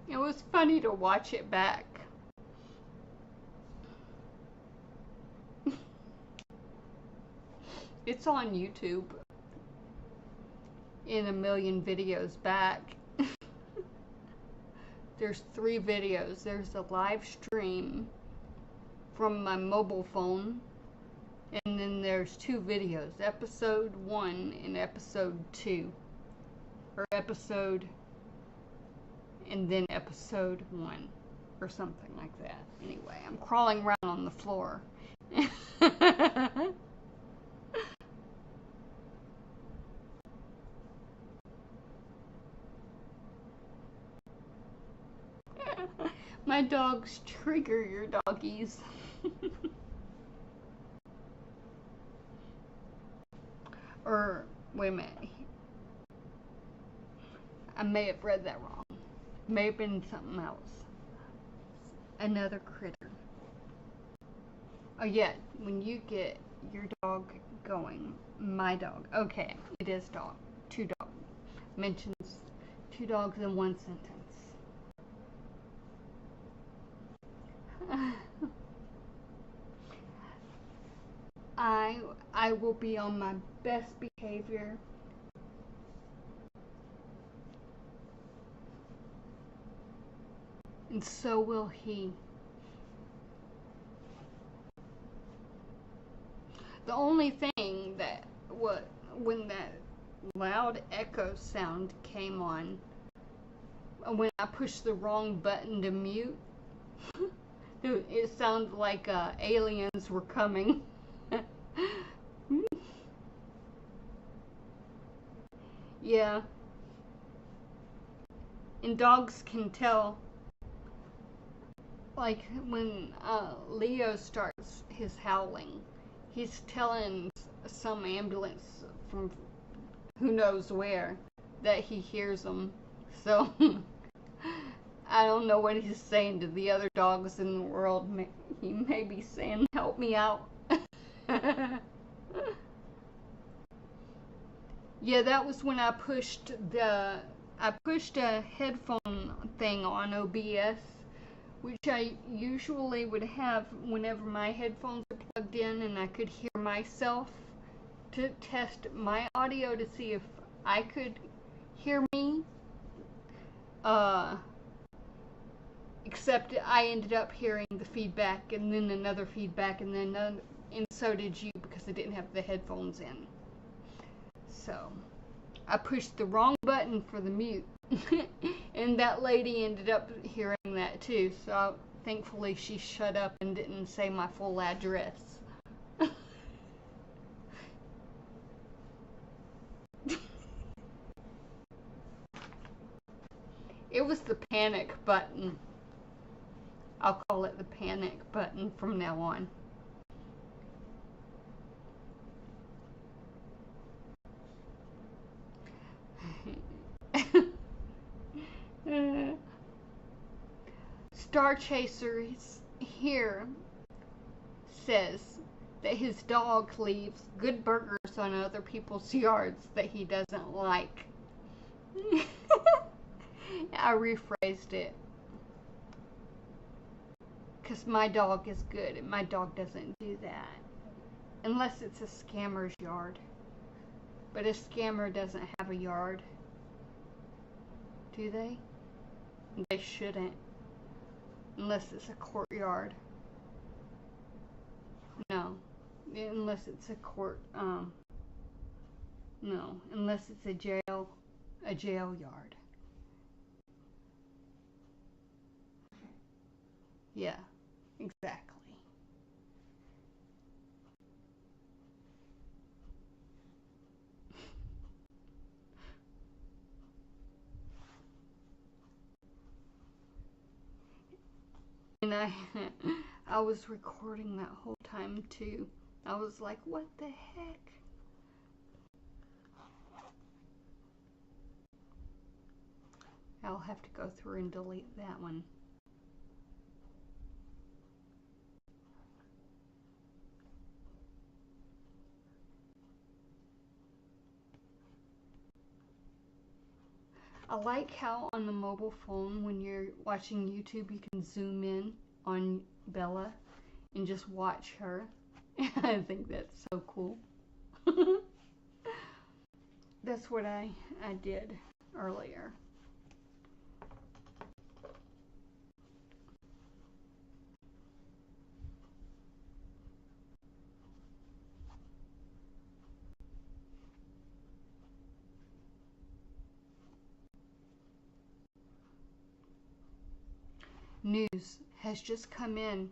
It was funny to watch it back. It's on YouTube in a million videos back. There's 3 videos. There's a live stream from my mobile phone, and then there's 2 videos, episode 1 and episode 2, or episode and then episode 1, or something like that. Anyway, I'm crawling around on the floor. My dogs trigger your doggies. Or, wait a minute. I may have read that wrong. May have been something else. Another critter. Oh yeah, when you get your dog going, my dog. Okay, it is dog. 2 dogs. Mentions 2 dogs in 1 sentence. I will be on my best behavior. And so will he. The only thing that when that loud echo sound came on, when I pushed the wrong button to mute, it sounded like aliens were coming. Yeah. And dogs can tell. Like when Leo starts his howling, he's telling some ambulance from who knows where that he hears them. So I don't know what he's saying to the other dogs in the world. He may be saying, "Help me out." Yeah, that was when I pushed a headphone thing on OBS, which I usually would have whenever my headphones are plugged in and I could hear myself, to test my audio to see if I could hear me. Except I ended up hearing the feedback and then another feedback and then and so did you, because I didn't have the headphones in. So I pushed the wrong button for the mute. And that lady ended up hearing that too, so thankfully she shut up and didn't say my full address. It was the panic button. I'll call it the panic button from now on. Star Chaser here says that his dog leaves good burgers on other people's yards that he doesn't like. I rephrased it. Because my dog is good and my dog doesn't do that. Unless it's a scammer's yard. But a scammer doesn't have a yard. Do they? They shouldn't. Unless it's a courtyard. No. Unless it's a court, no. Unless it's a jail yard. Yeah, exactly. And I was recording that whole time too. I was like, what the heck? I'll have to go through and delete that one. I like how on the mobile phone, when you're watching YouTube, you can zoom in on Bella and just watch her. I think that's so cool. That's what I did earlier. News has just come in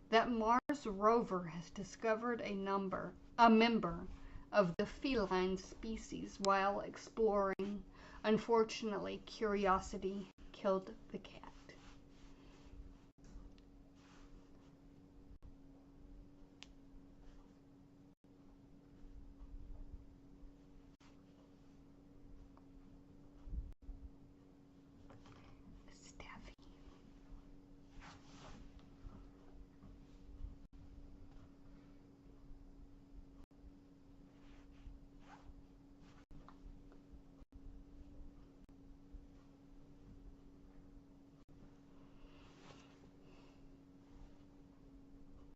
that Mars rover has discovered a member of the feline species while exploring. Unfortunately, curiosity killed the cat. Staffy.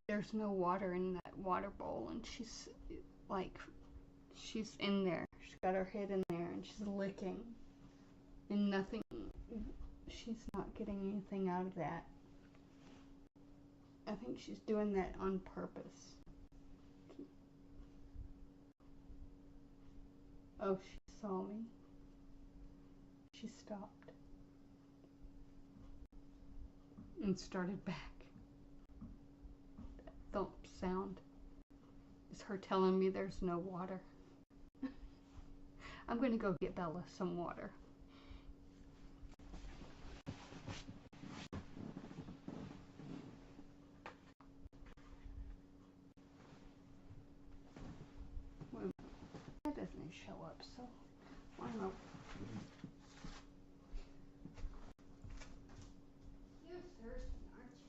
There's no water in that water bowl, and she's in there. She's got her head in there, and she's licking, and nothing. She's not getting anything out of that. I think she's doing that on purpose. Oh, she saw me. She stopped and started back. That thump sound is her telling me there's no water. I'm going to go get Bella some water. That doesn't show up, so why not? You're thirsty, aren't you?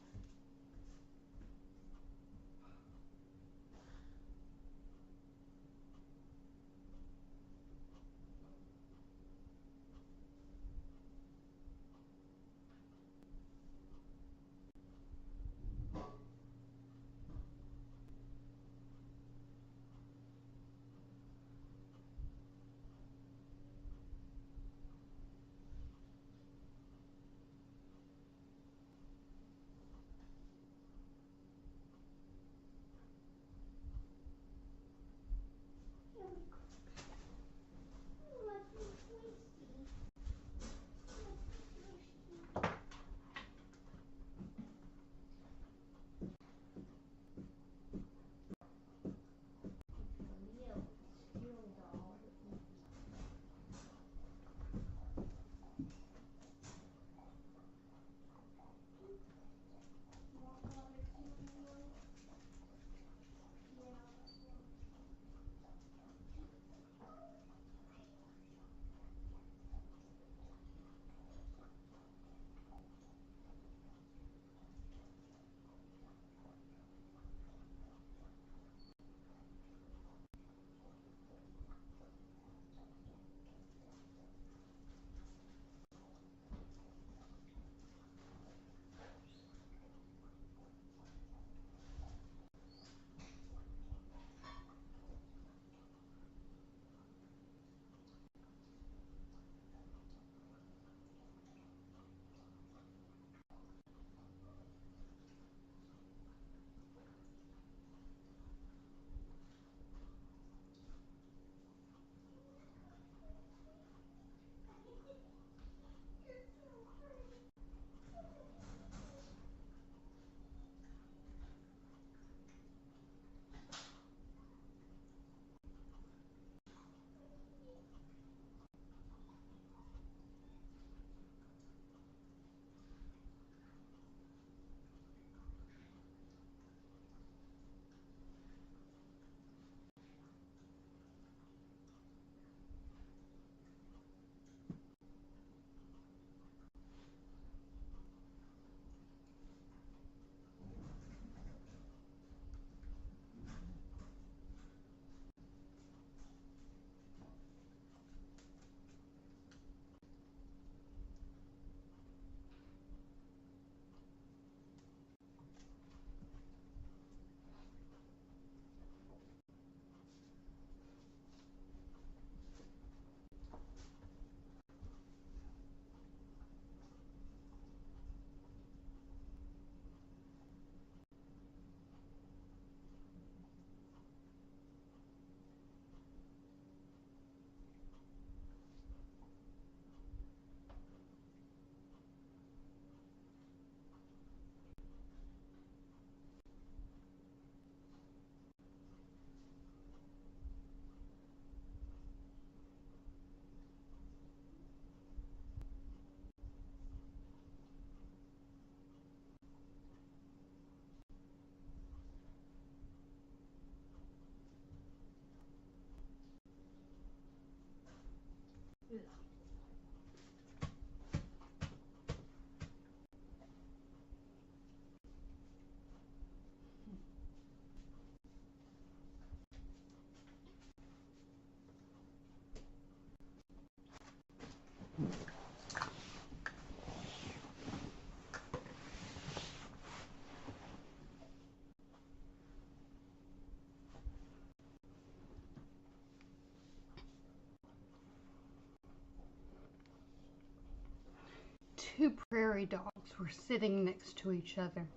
Two prairie dogs were sitting next to each other.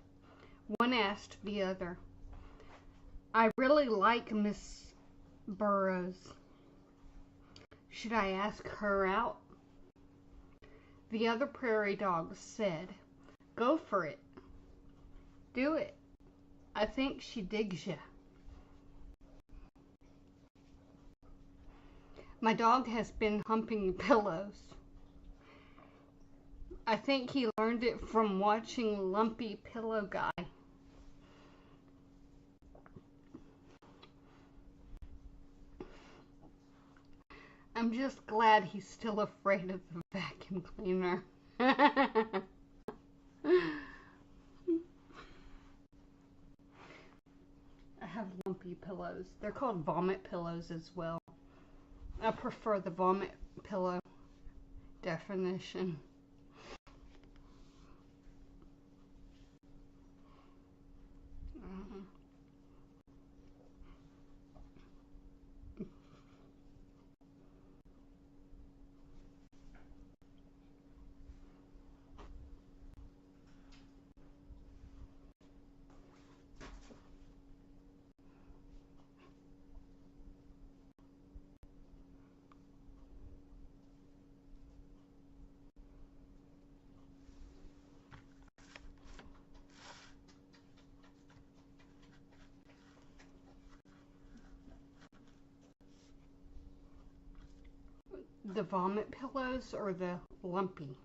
One asked the other, "I really like Miss Burrows. Should I ask her out?" The other prairie dog said, "Go for it. Do it. I think she digs ya." "My dog has been humping pillows. I think he learned it from watching Lumpy Pillow Guy." "I'm just glad he's still afraid of the vacuum cleaner." I have lumpy pillows. They're called vomit pillows as well. I prefer the vomit pillow definition. The vomit pillows or the lumpy?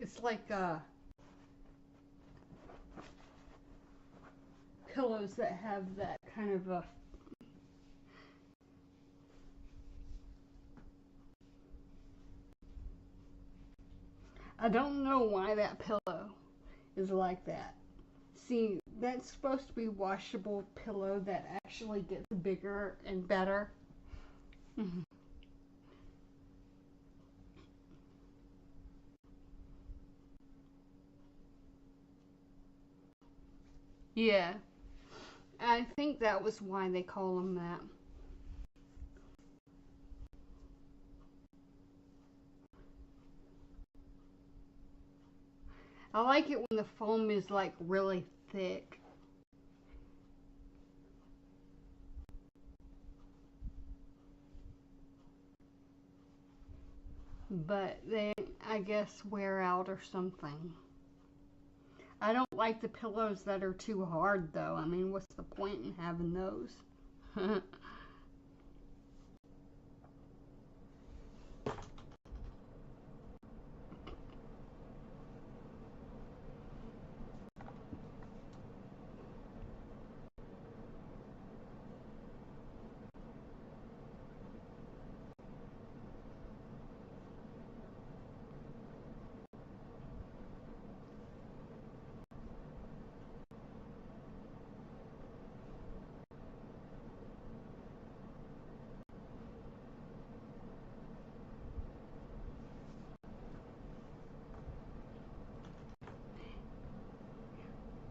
It's like pillows that have that kind of a I don't know why that pillow is like that. See, that's supposed to be washable pillow that actually gets bigger and better. Yeah, I think that was why they call them that. I like it when the foam is like really thick. But they, I guess, wear out or something. I don't like the pillows that are too hard, though. I mean, what's the point in having those?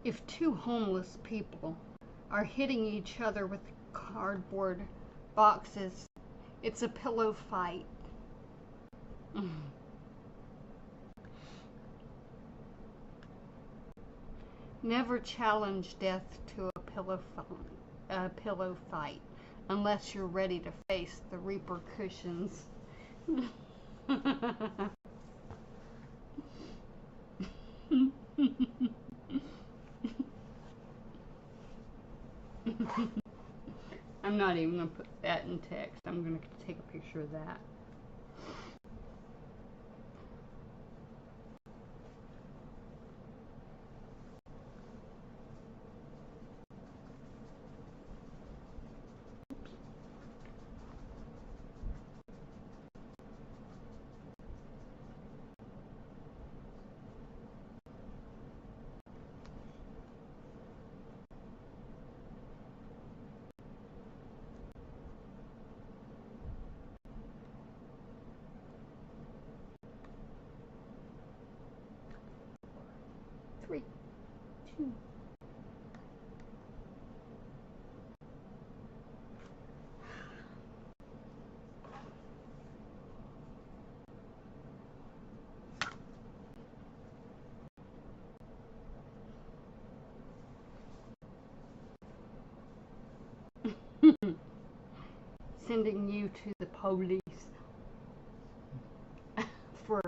If two homeless people are hitting each other with cardboard boxes, it's a pillow fight. Never challenge death to a pillow fight unless you're ready to face the repercussions. I'm not even going to put that in text. I'm going to take a picture of that. Sending you to the police for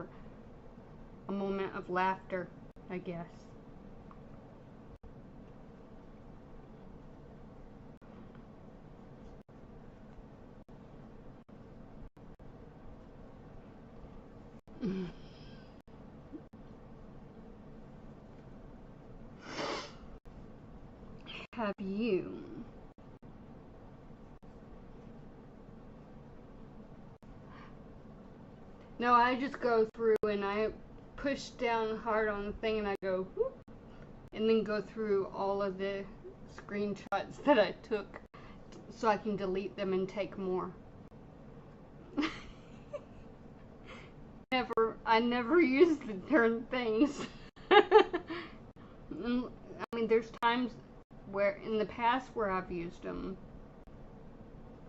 a moment of laughter, I guess. Have you No, I just go through and I push down hard on the thing and I go whoop, and then go through all of the screenshots that I took so I can delete them and take more. I never use the darn things. I mean, there's times where in the past where I've used them,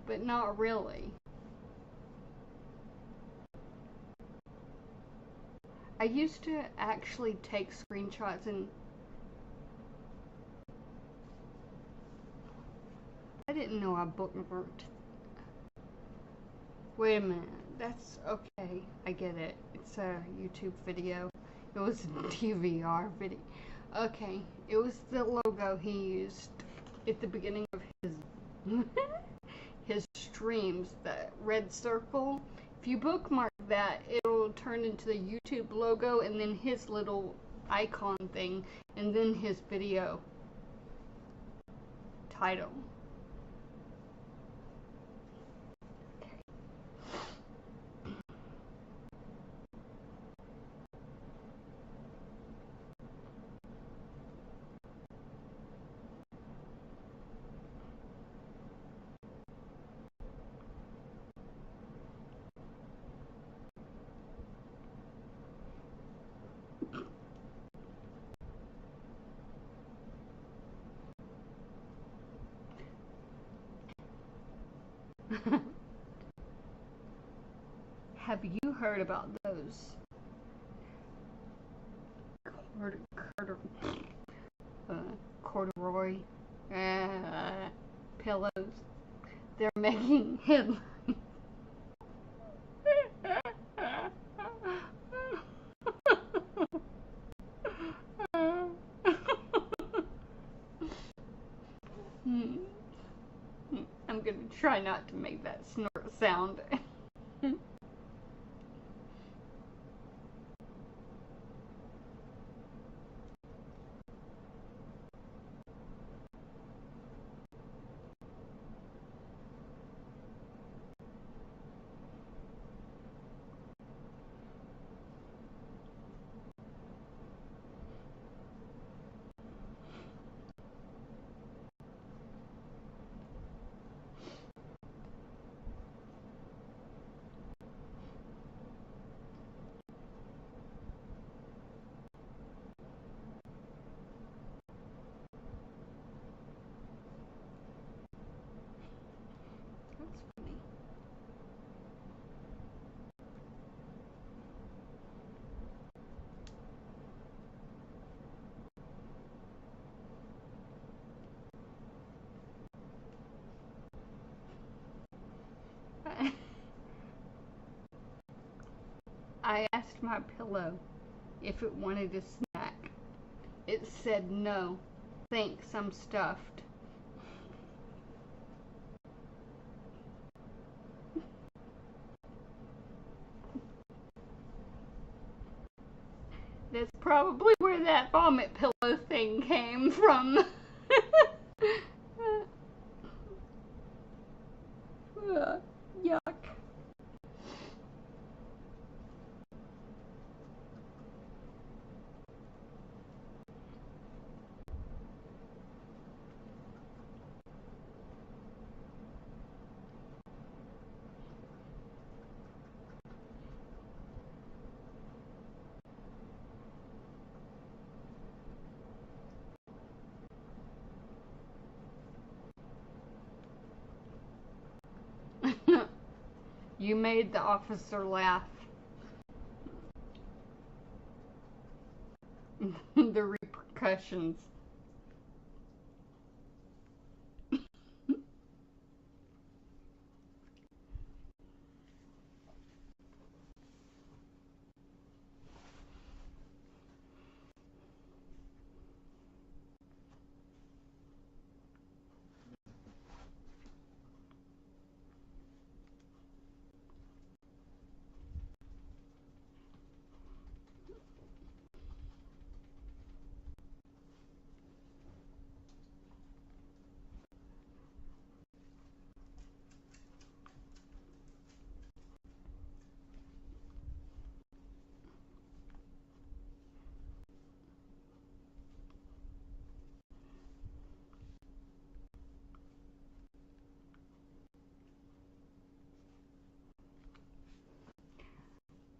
but not really. I used to actually take screenshots and I didn't know I bookmarked. Wait a minute, that's okay, I get it. It's a YouTube video. It was a DVR video. Okay, it was the logo he used at the beginning of his streams, the red circle. If you bookmark that, it'll turn into the YouTube logo and then his little icon thing and then his video title. Have you heard about those corduroy pillows? They're making headlines. I'm gonna try not to make that snort sound. That's funny. I asked my pillow if it wanted a snack. It said no. Thanks, I'm stuffed. That's probably where that vomit pillow thing came from. Yuck. You made the officer laugh. The repercussions.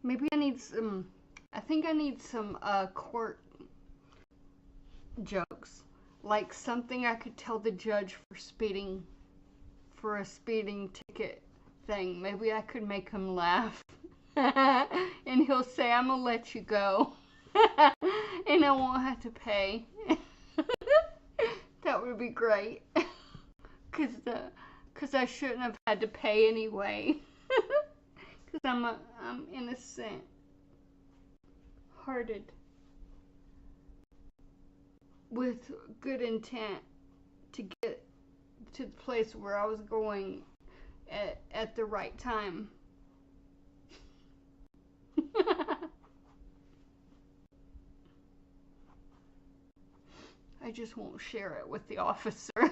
Maybe I need some, I think I need some court jokes. Like something I could tell the judge for speeding, for a speeding ticket thing. Maybe I could make him laugh. And he'll say, I'm gonna let you go. And I won't have to pay. That would be great. Cause I shouldn't have had to pay anyway. Cause I'm innocent hearted with good intent to get to the place where I was going at the right time. I just won't share it with the officer.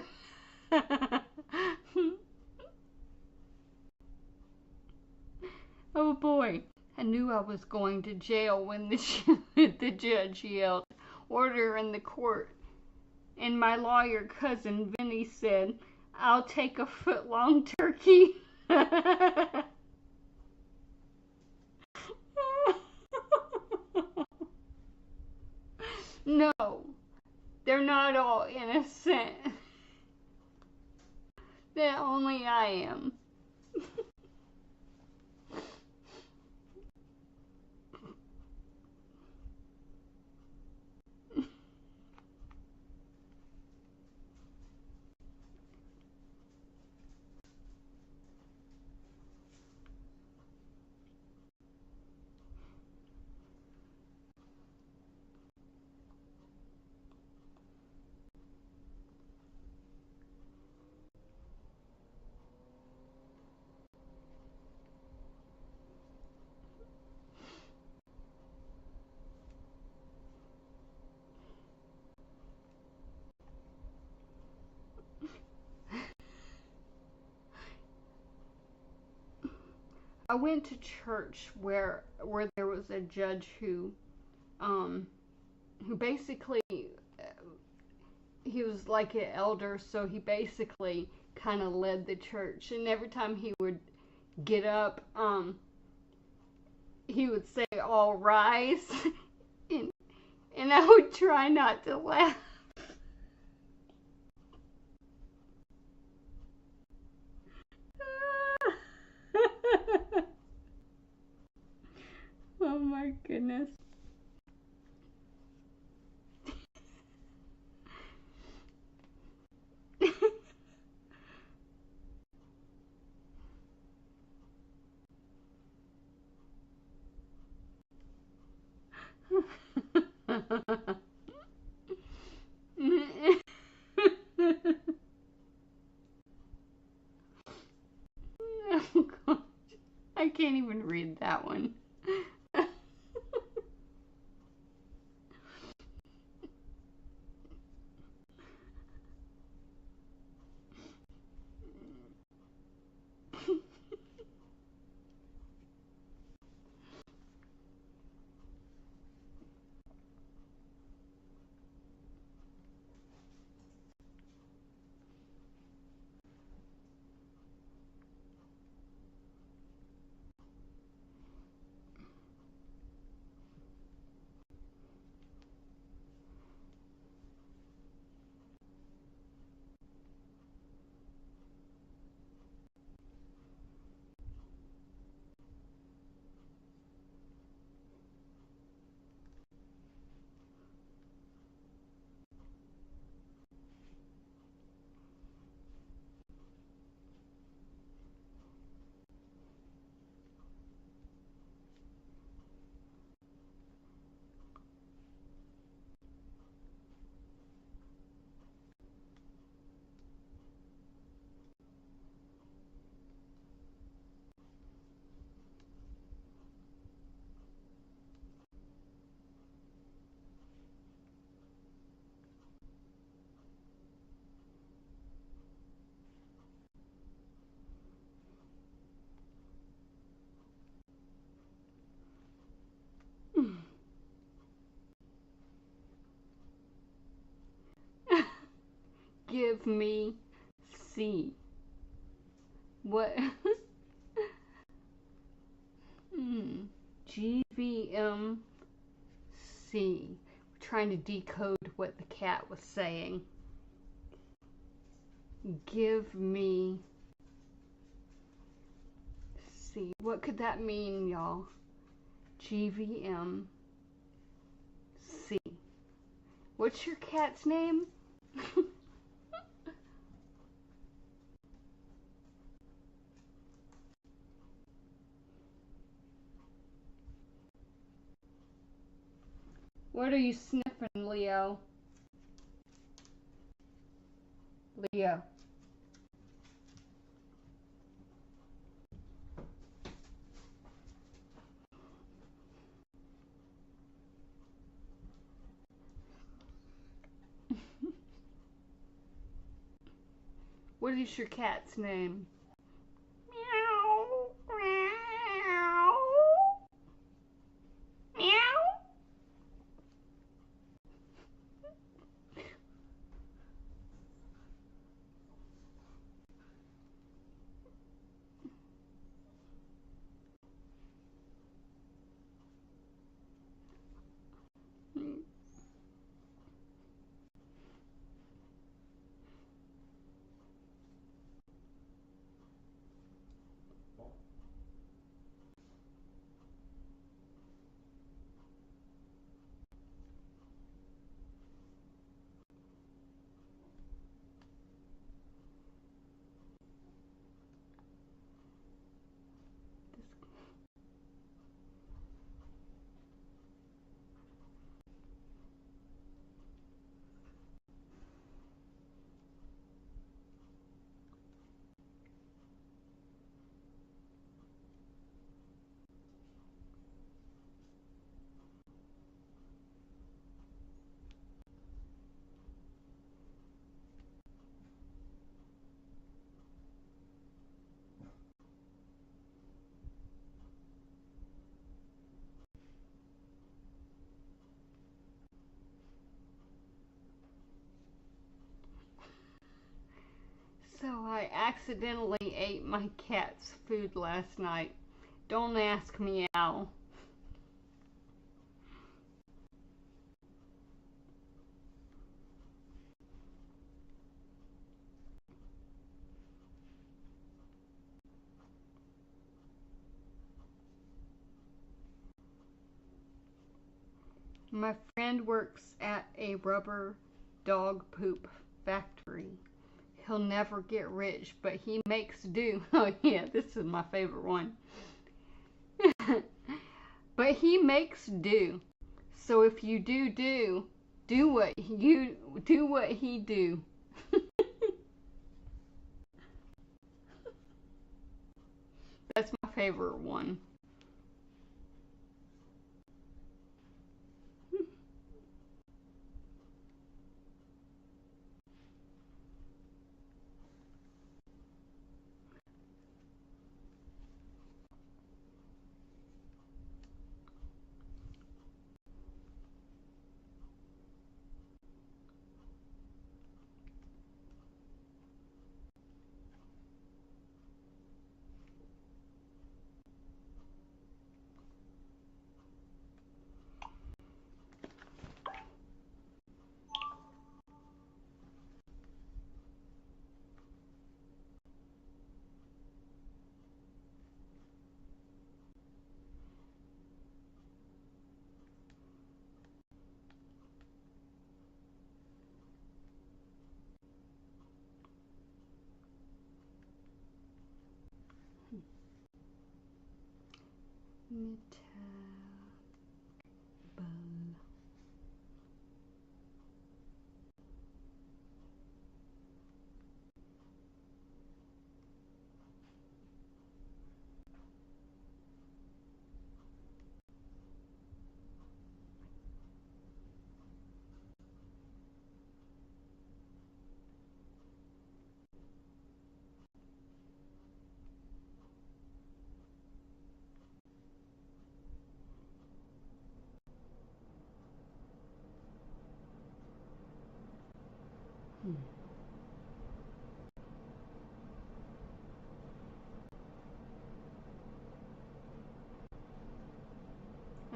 Oh boy, I knew I was going to jail when the judge yelled, "Order in the court." And my lawyer cousin Vinny said, "I'll take a foot-long turkey." No, they're not all innocent. That only I am. I went to church where there was a judge who basically he was like an elder, so he basically kind of led the church. And every time he would get up, he would say, "All rise," and I would try not to laugh. Oh my goodness. Oh gosh, I can't even read that one. give me C. What? GVMC. We're trying to decode what the cat was saying. Give me C. What could that mean, y'all? GVMC. What's your cat's name? What are you sniffing, Leo? Leo. What is your cat's name? Meow. Meow. Meow. So I accidentally ate my cat's food last night. Don't ask me how. My friend works at a rubber dog poop factory. He'll never get rich, but he makes do. Oh yeah, this is my favorite one. But he makes do. So if you do what he do. That's my favorite one.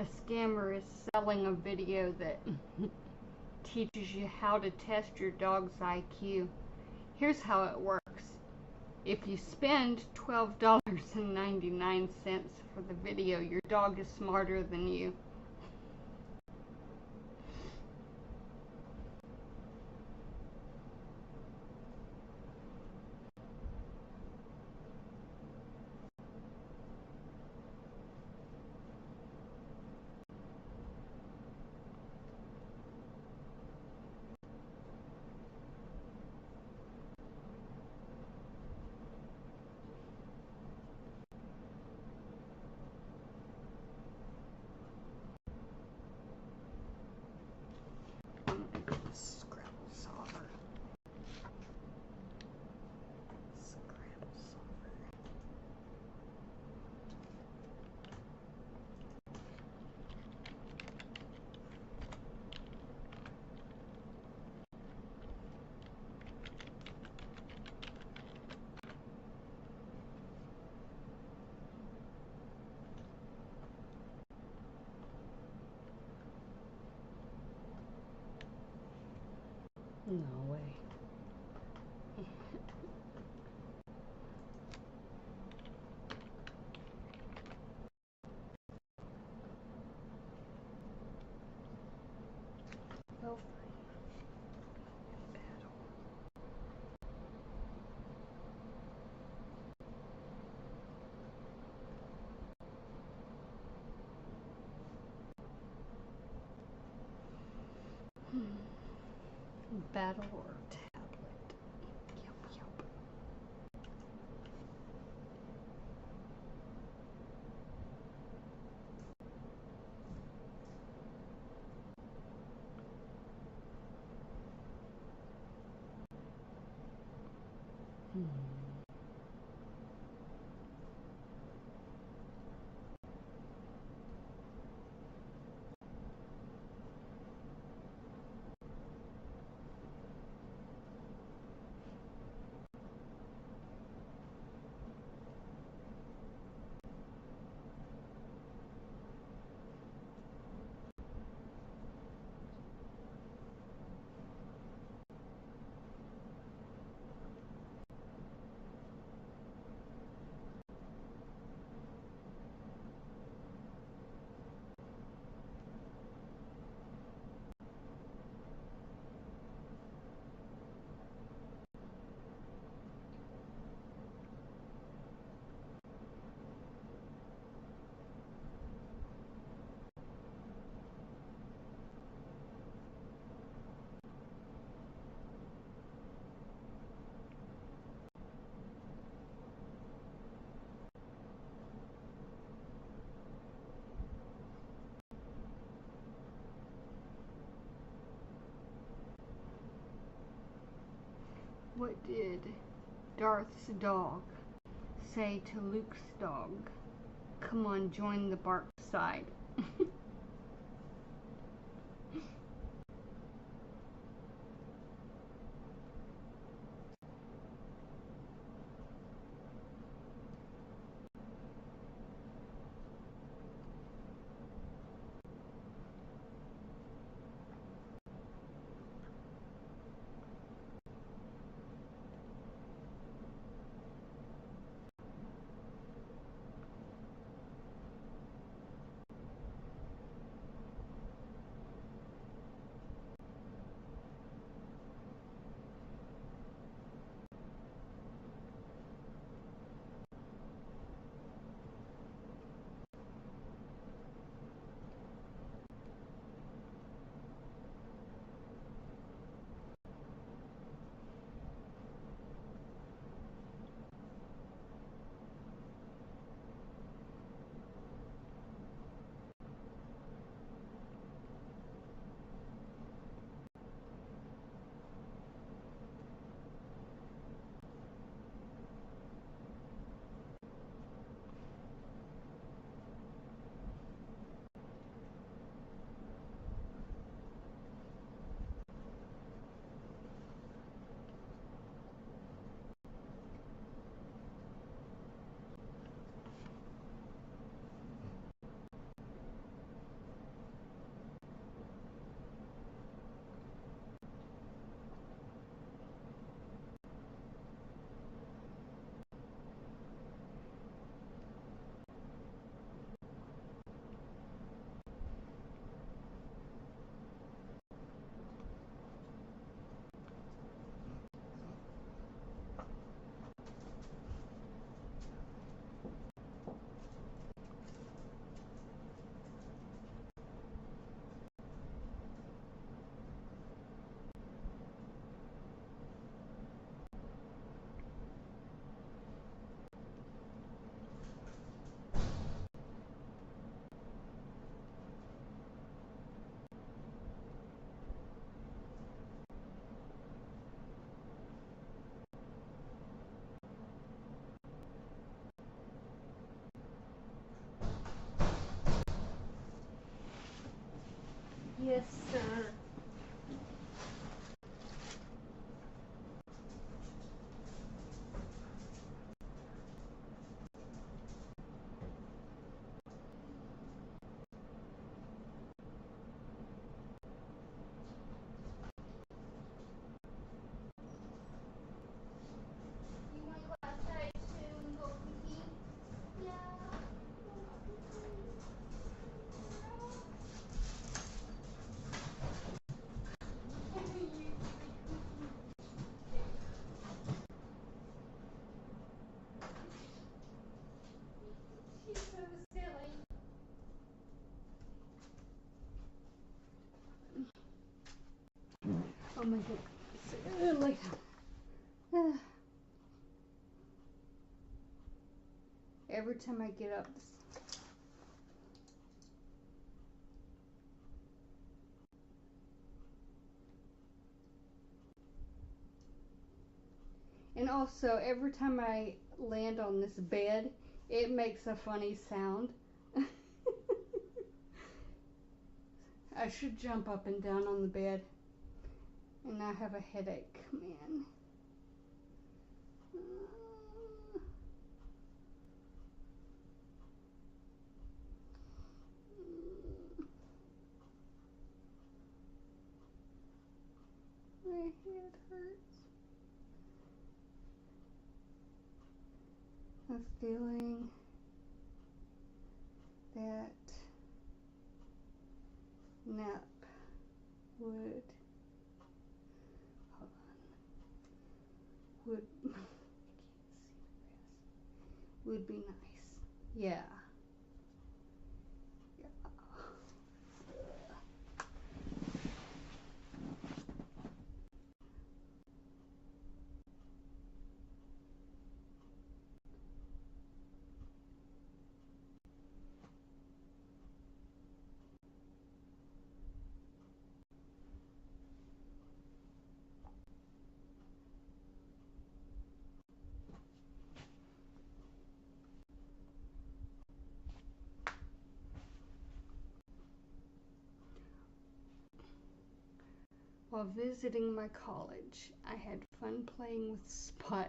scammer is selling a video that teaches you how to test your dog's IQ. Here's how it works. If you spend $12.99 for the video, your dog is smarter than you. Scrabble solver. Scrabble solver. No way. Well, battle. Battle or tablet? Yup, yup. What did Darth's dog say to Luke's dog? Come on, join the bark side. Yes, sir. You want to go outside too and go pee? Yeah. She's so silly. Oh my goodness. Like, every time I get up, and also every time I land on this bed, it makes a funny sound. I should jump up and down on the bed. And I have a headache, man. My head hurts. I'm feeling that nap would, hold on, would be nice. Yeah. While visiting my college, I had fun playing with Spot.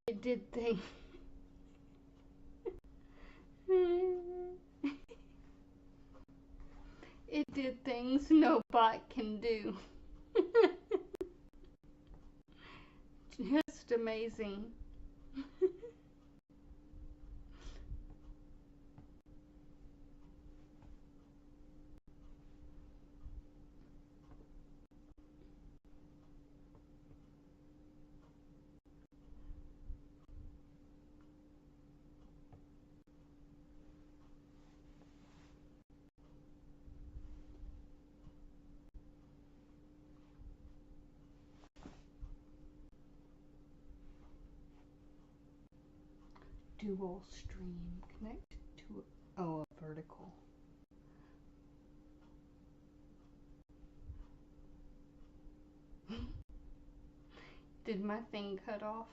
It did things. It did things no bot can do. Just amazing. Dual stream connect to a vertical. Did my thing cut off?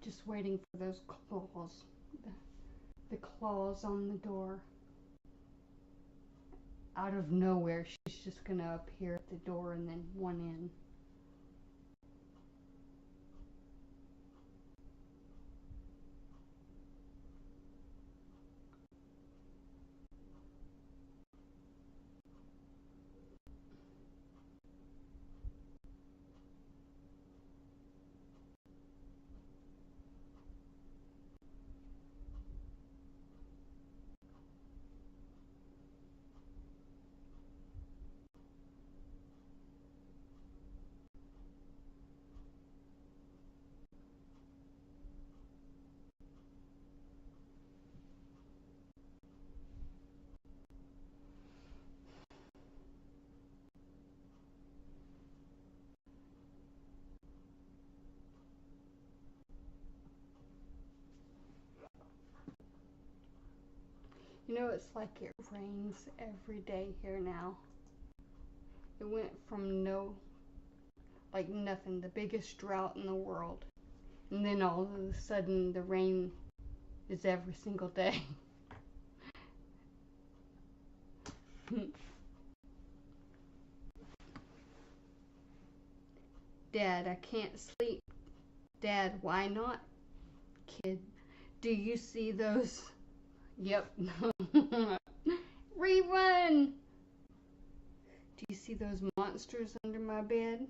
Just waiting for those claws. The claws on the door. Out of nowhere, she's just gonna appear at the door and then one in. You know, it's like it rains every day here now. It went from nothing, the biggest drought in the world. And then all of a sudden, the rain is every single day. Dad, I can't sleep. Dad, why not? Kid, do you see those? Yep. Rerun! Do you see those monsters under my bed?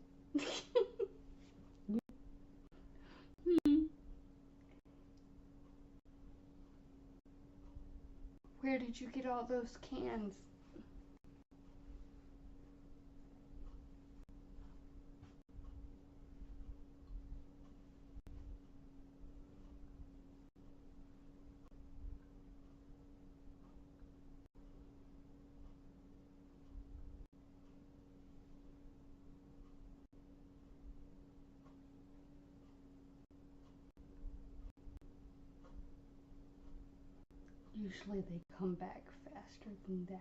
Where did you get all those cans? Usually they come back faster than that.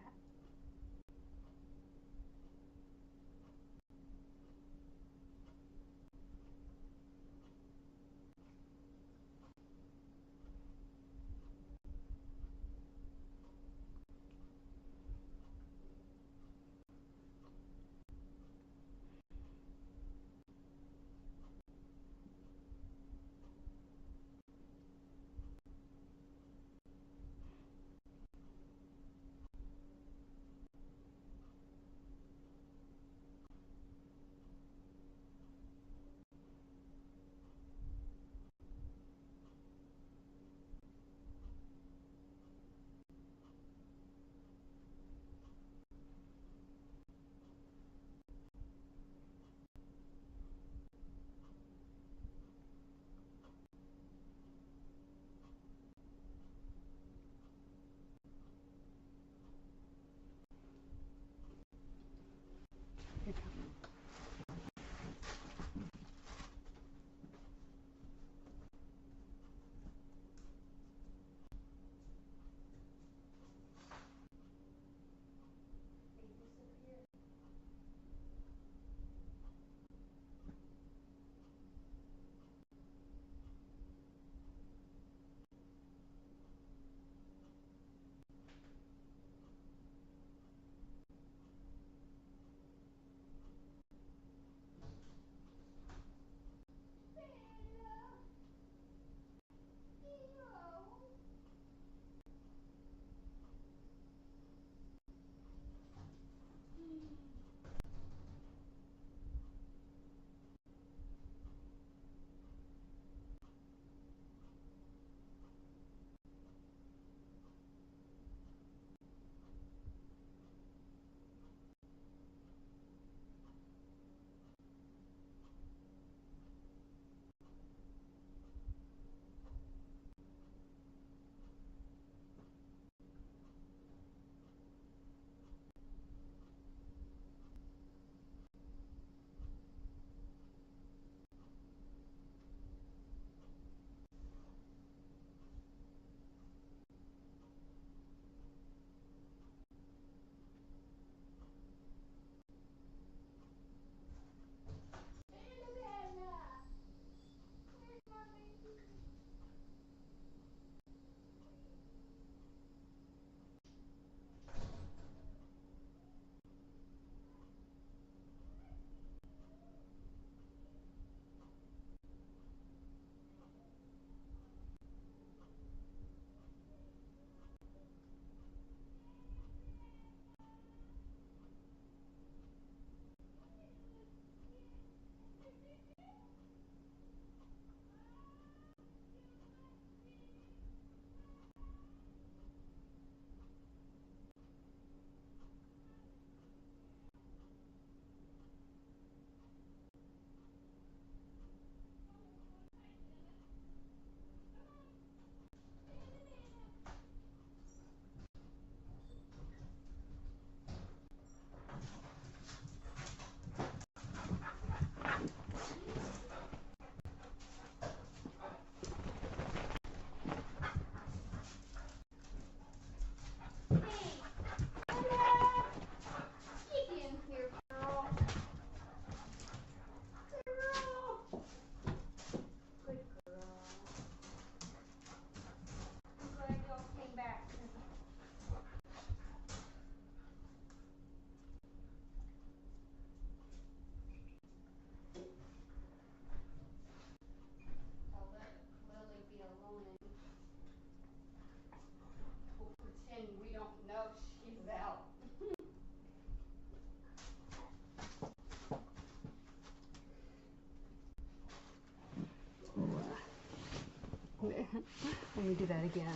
Let me do that again.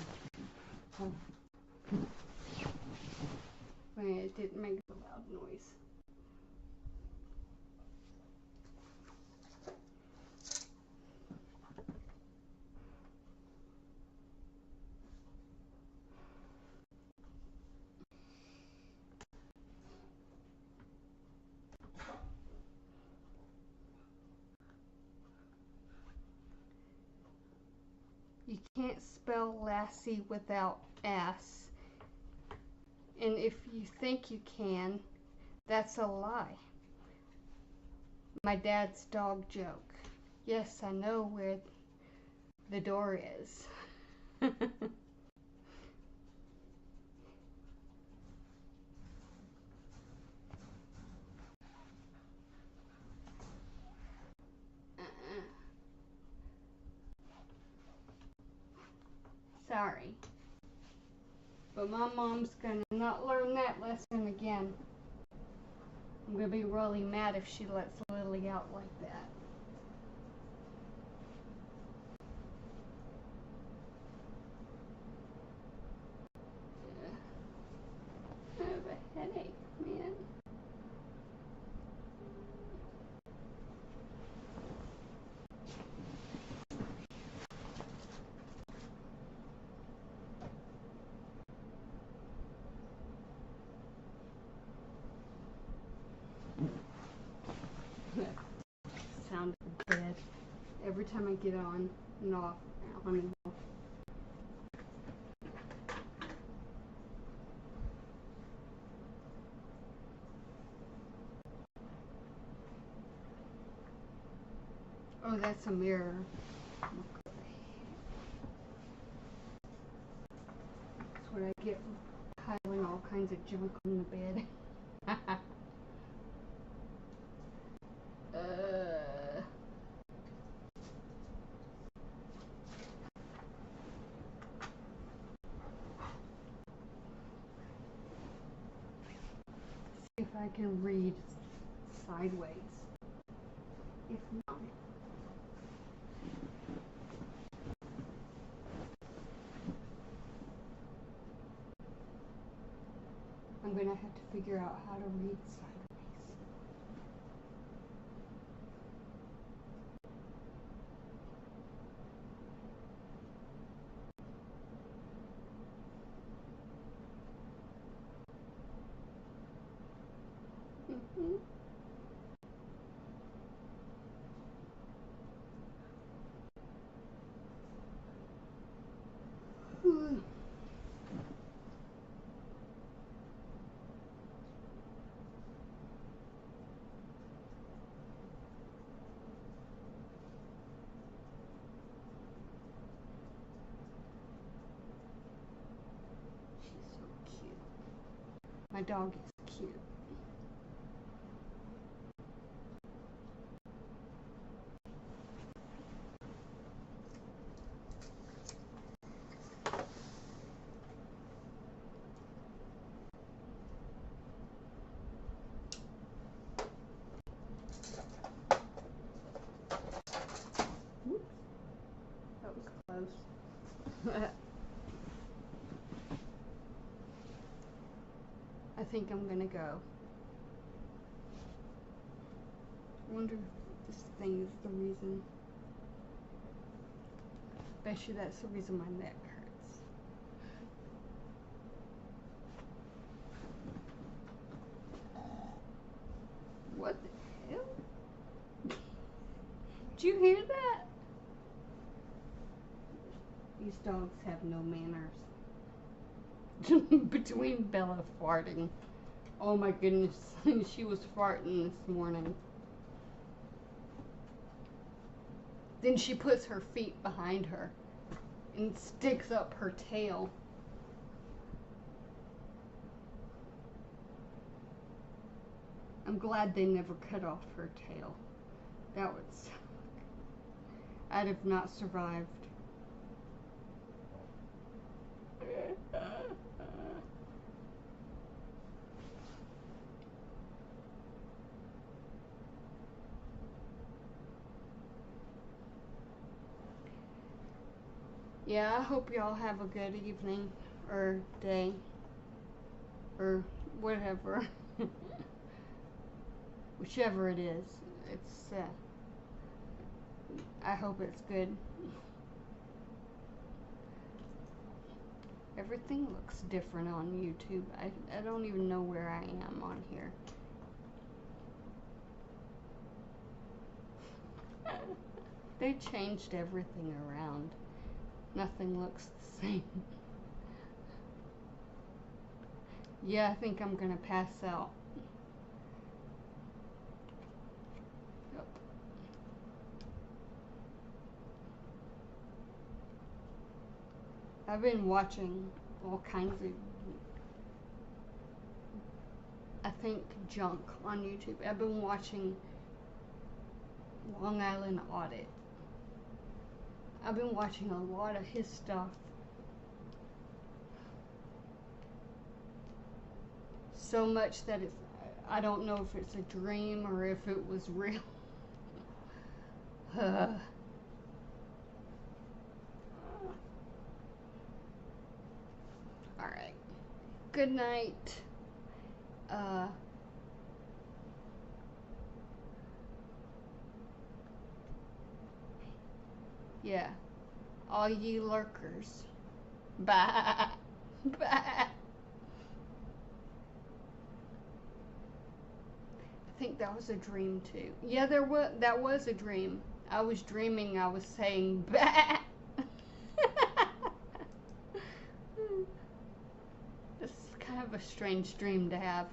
Oh. Wait, it didn't make a loud noise. You can't spell Lassie without ass. And if you think you can, that's a lie. My dad's dog joke. Yes, I know where the door is. Sorry. But my mom's gonna not learn that lesson again. I'm gonna be really mad if she lets Lily out like that. I have a headache, man. Sound bad every time I get on and off. On. Oh, that's a mirror. That's what I get for piling all kinds of junk on the bed. See if I can read sideways. If not, I'm gonna have to figure out how to read sideways. She's so cute. My dog is cute. Whoops. That was close. I think I'm gonna go. I wonder if this thing is the reason. Bet you that's the reason my neck hurts. What the hell? Did you hear that? These dogs have no manners. Between Bella farting. Oh my goodness, she was farting this morning. Then she puts her feet behind her and sticks up her tail. I'm glad they never cut off her tail. That would suck. I'd have not survived. Yeah, I hope y'all have a good evening or day or whatever. Whichever it is. It's I hope it's good. Everything looks different on YouTube. I don't even know where I am on here. They changed everything around. Nothing looks the same. Yeah, I think I'm gonna pass out. Yep. I've been watching all kinds of, I think, junk on YouTube. I've been watching Long Island Audit. I've been watching a lot of his stuff. So much that I don't know if it's a dream or if it was real. Alright. Good night. Yeah. All ye lurkers. Bye. Bye. I think that was a dream too. Yeah, that was a dream. I was dreaming I was saying bah. This is kind of a strange dream to have.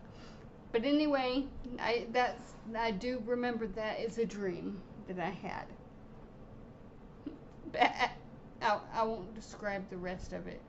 But anyway, I do remember that is a dream that I had. I won't describe the rest of it.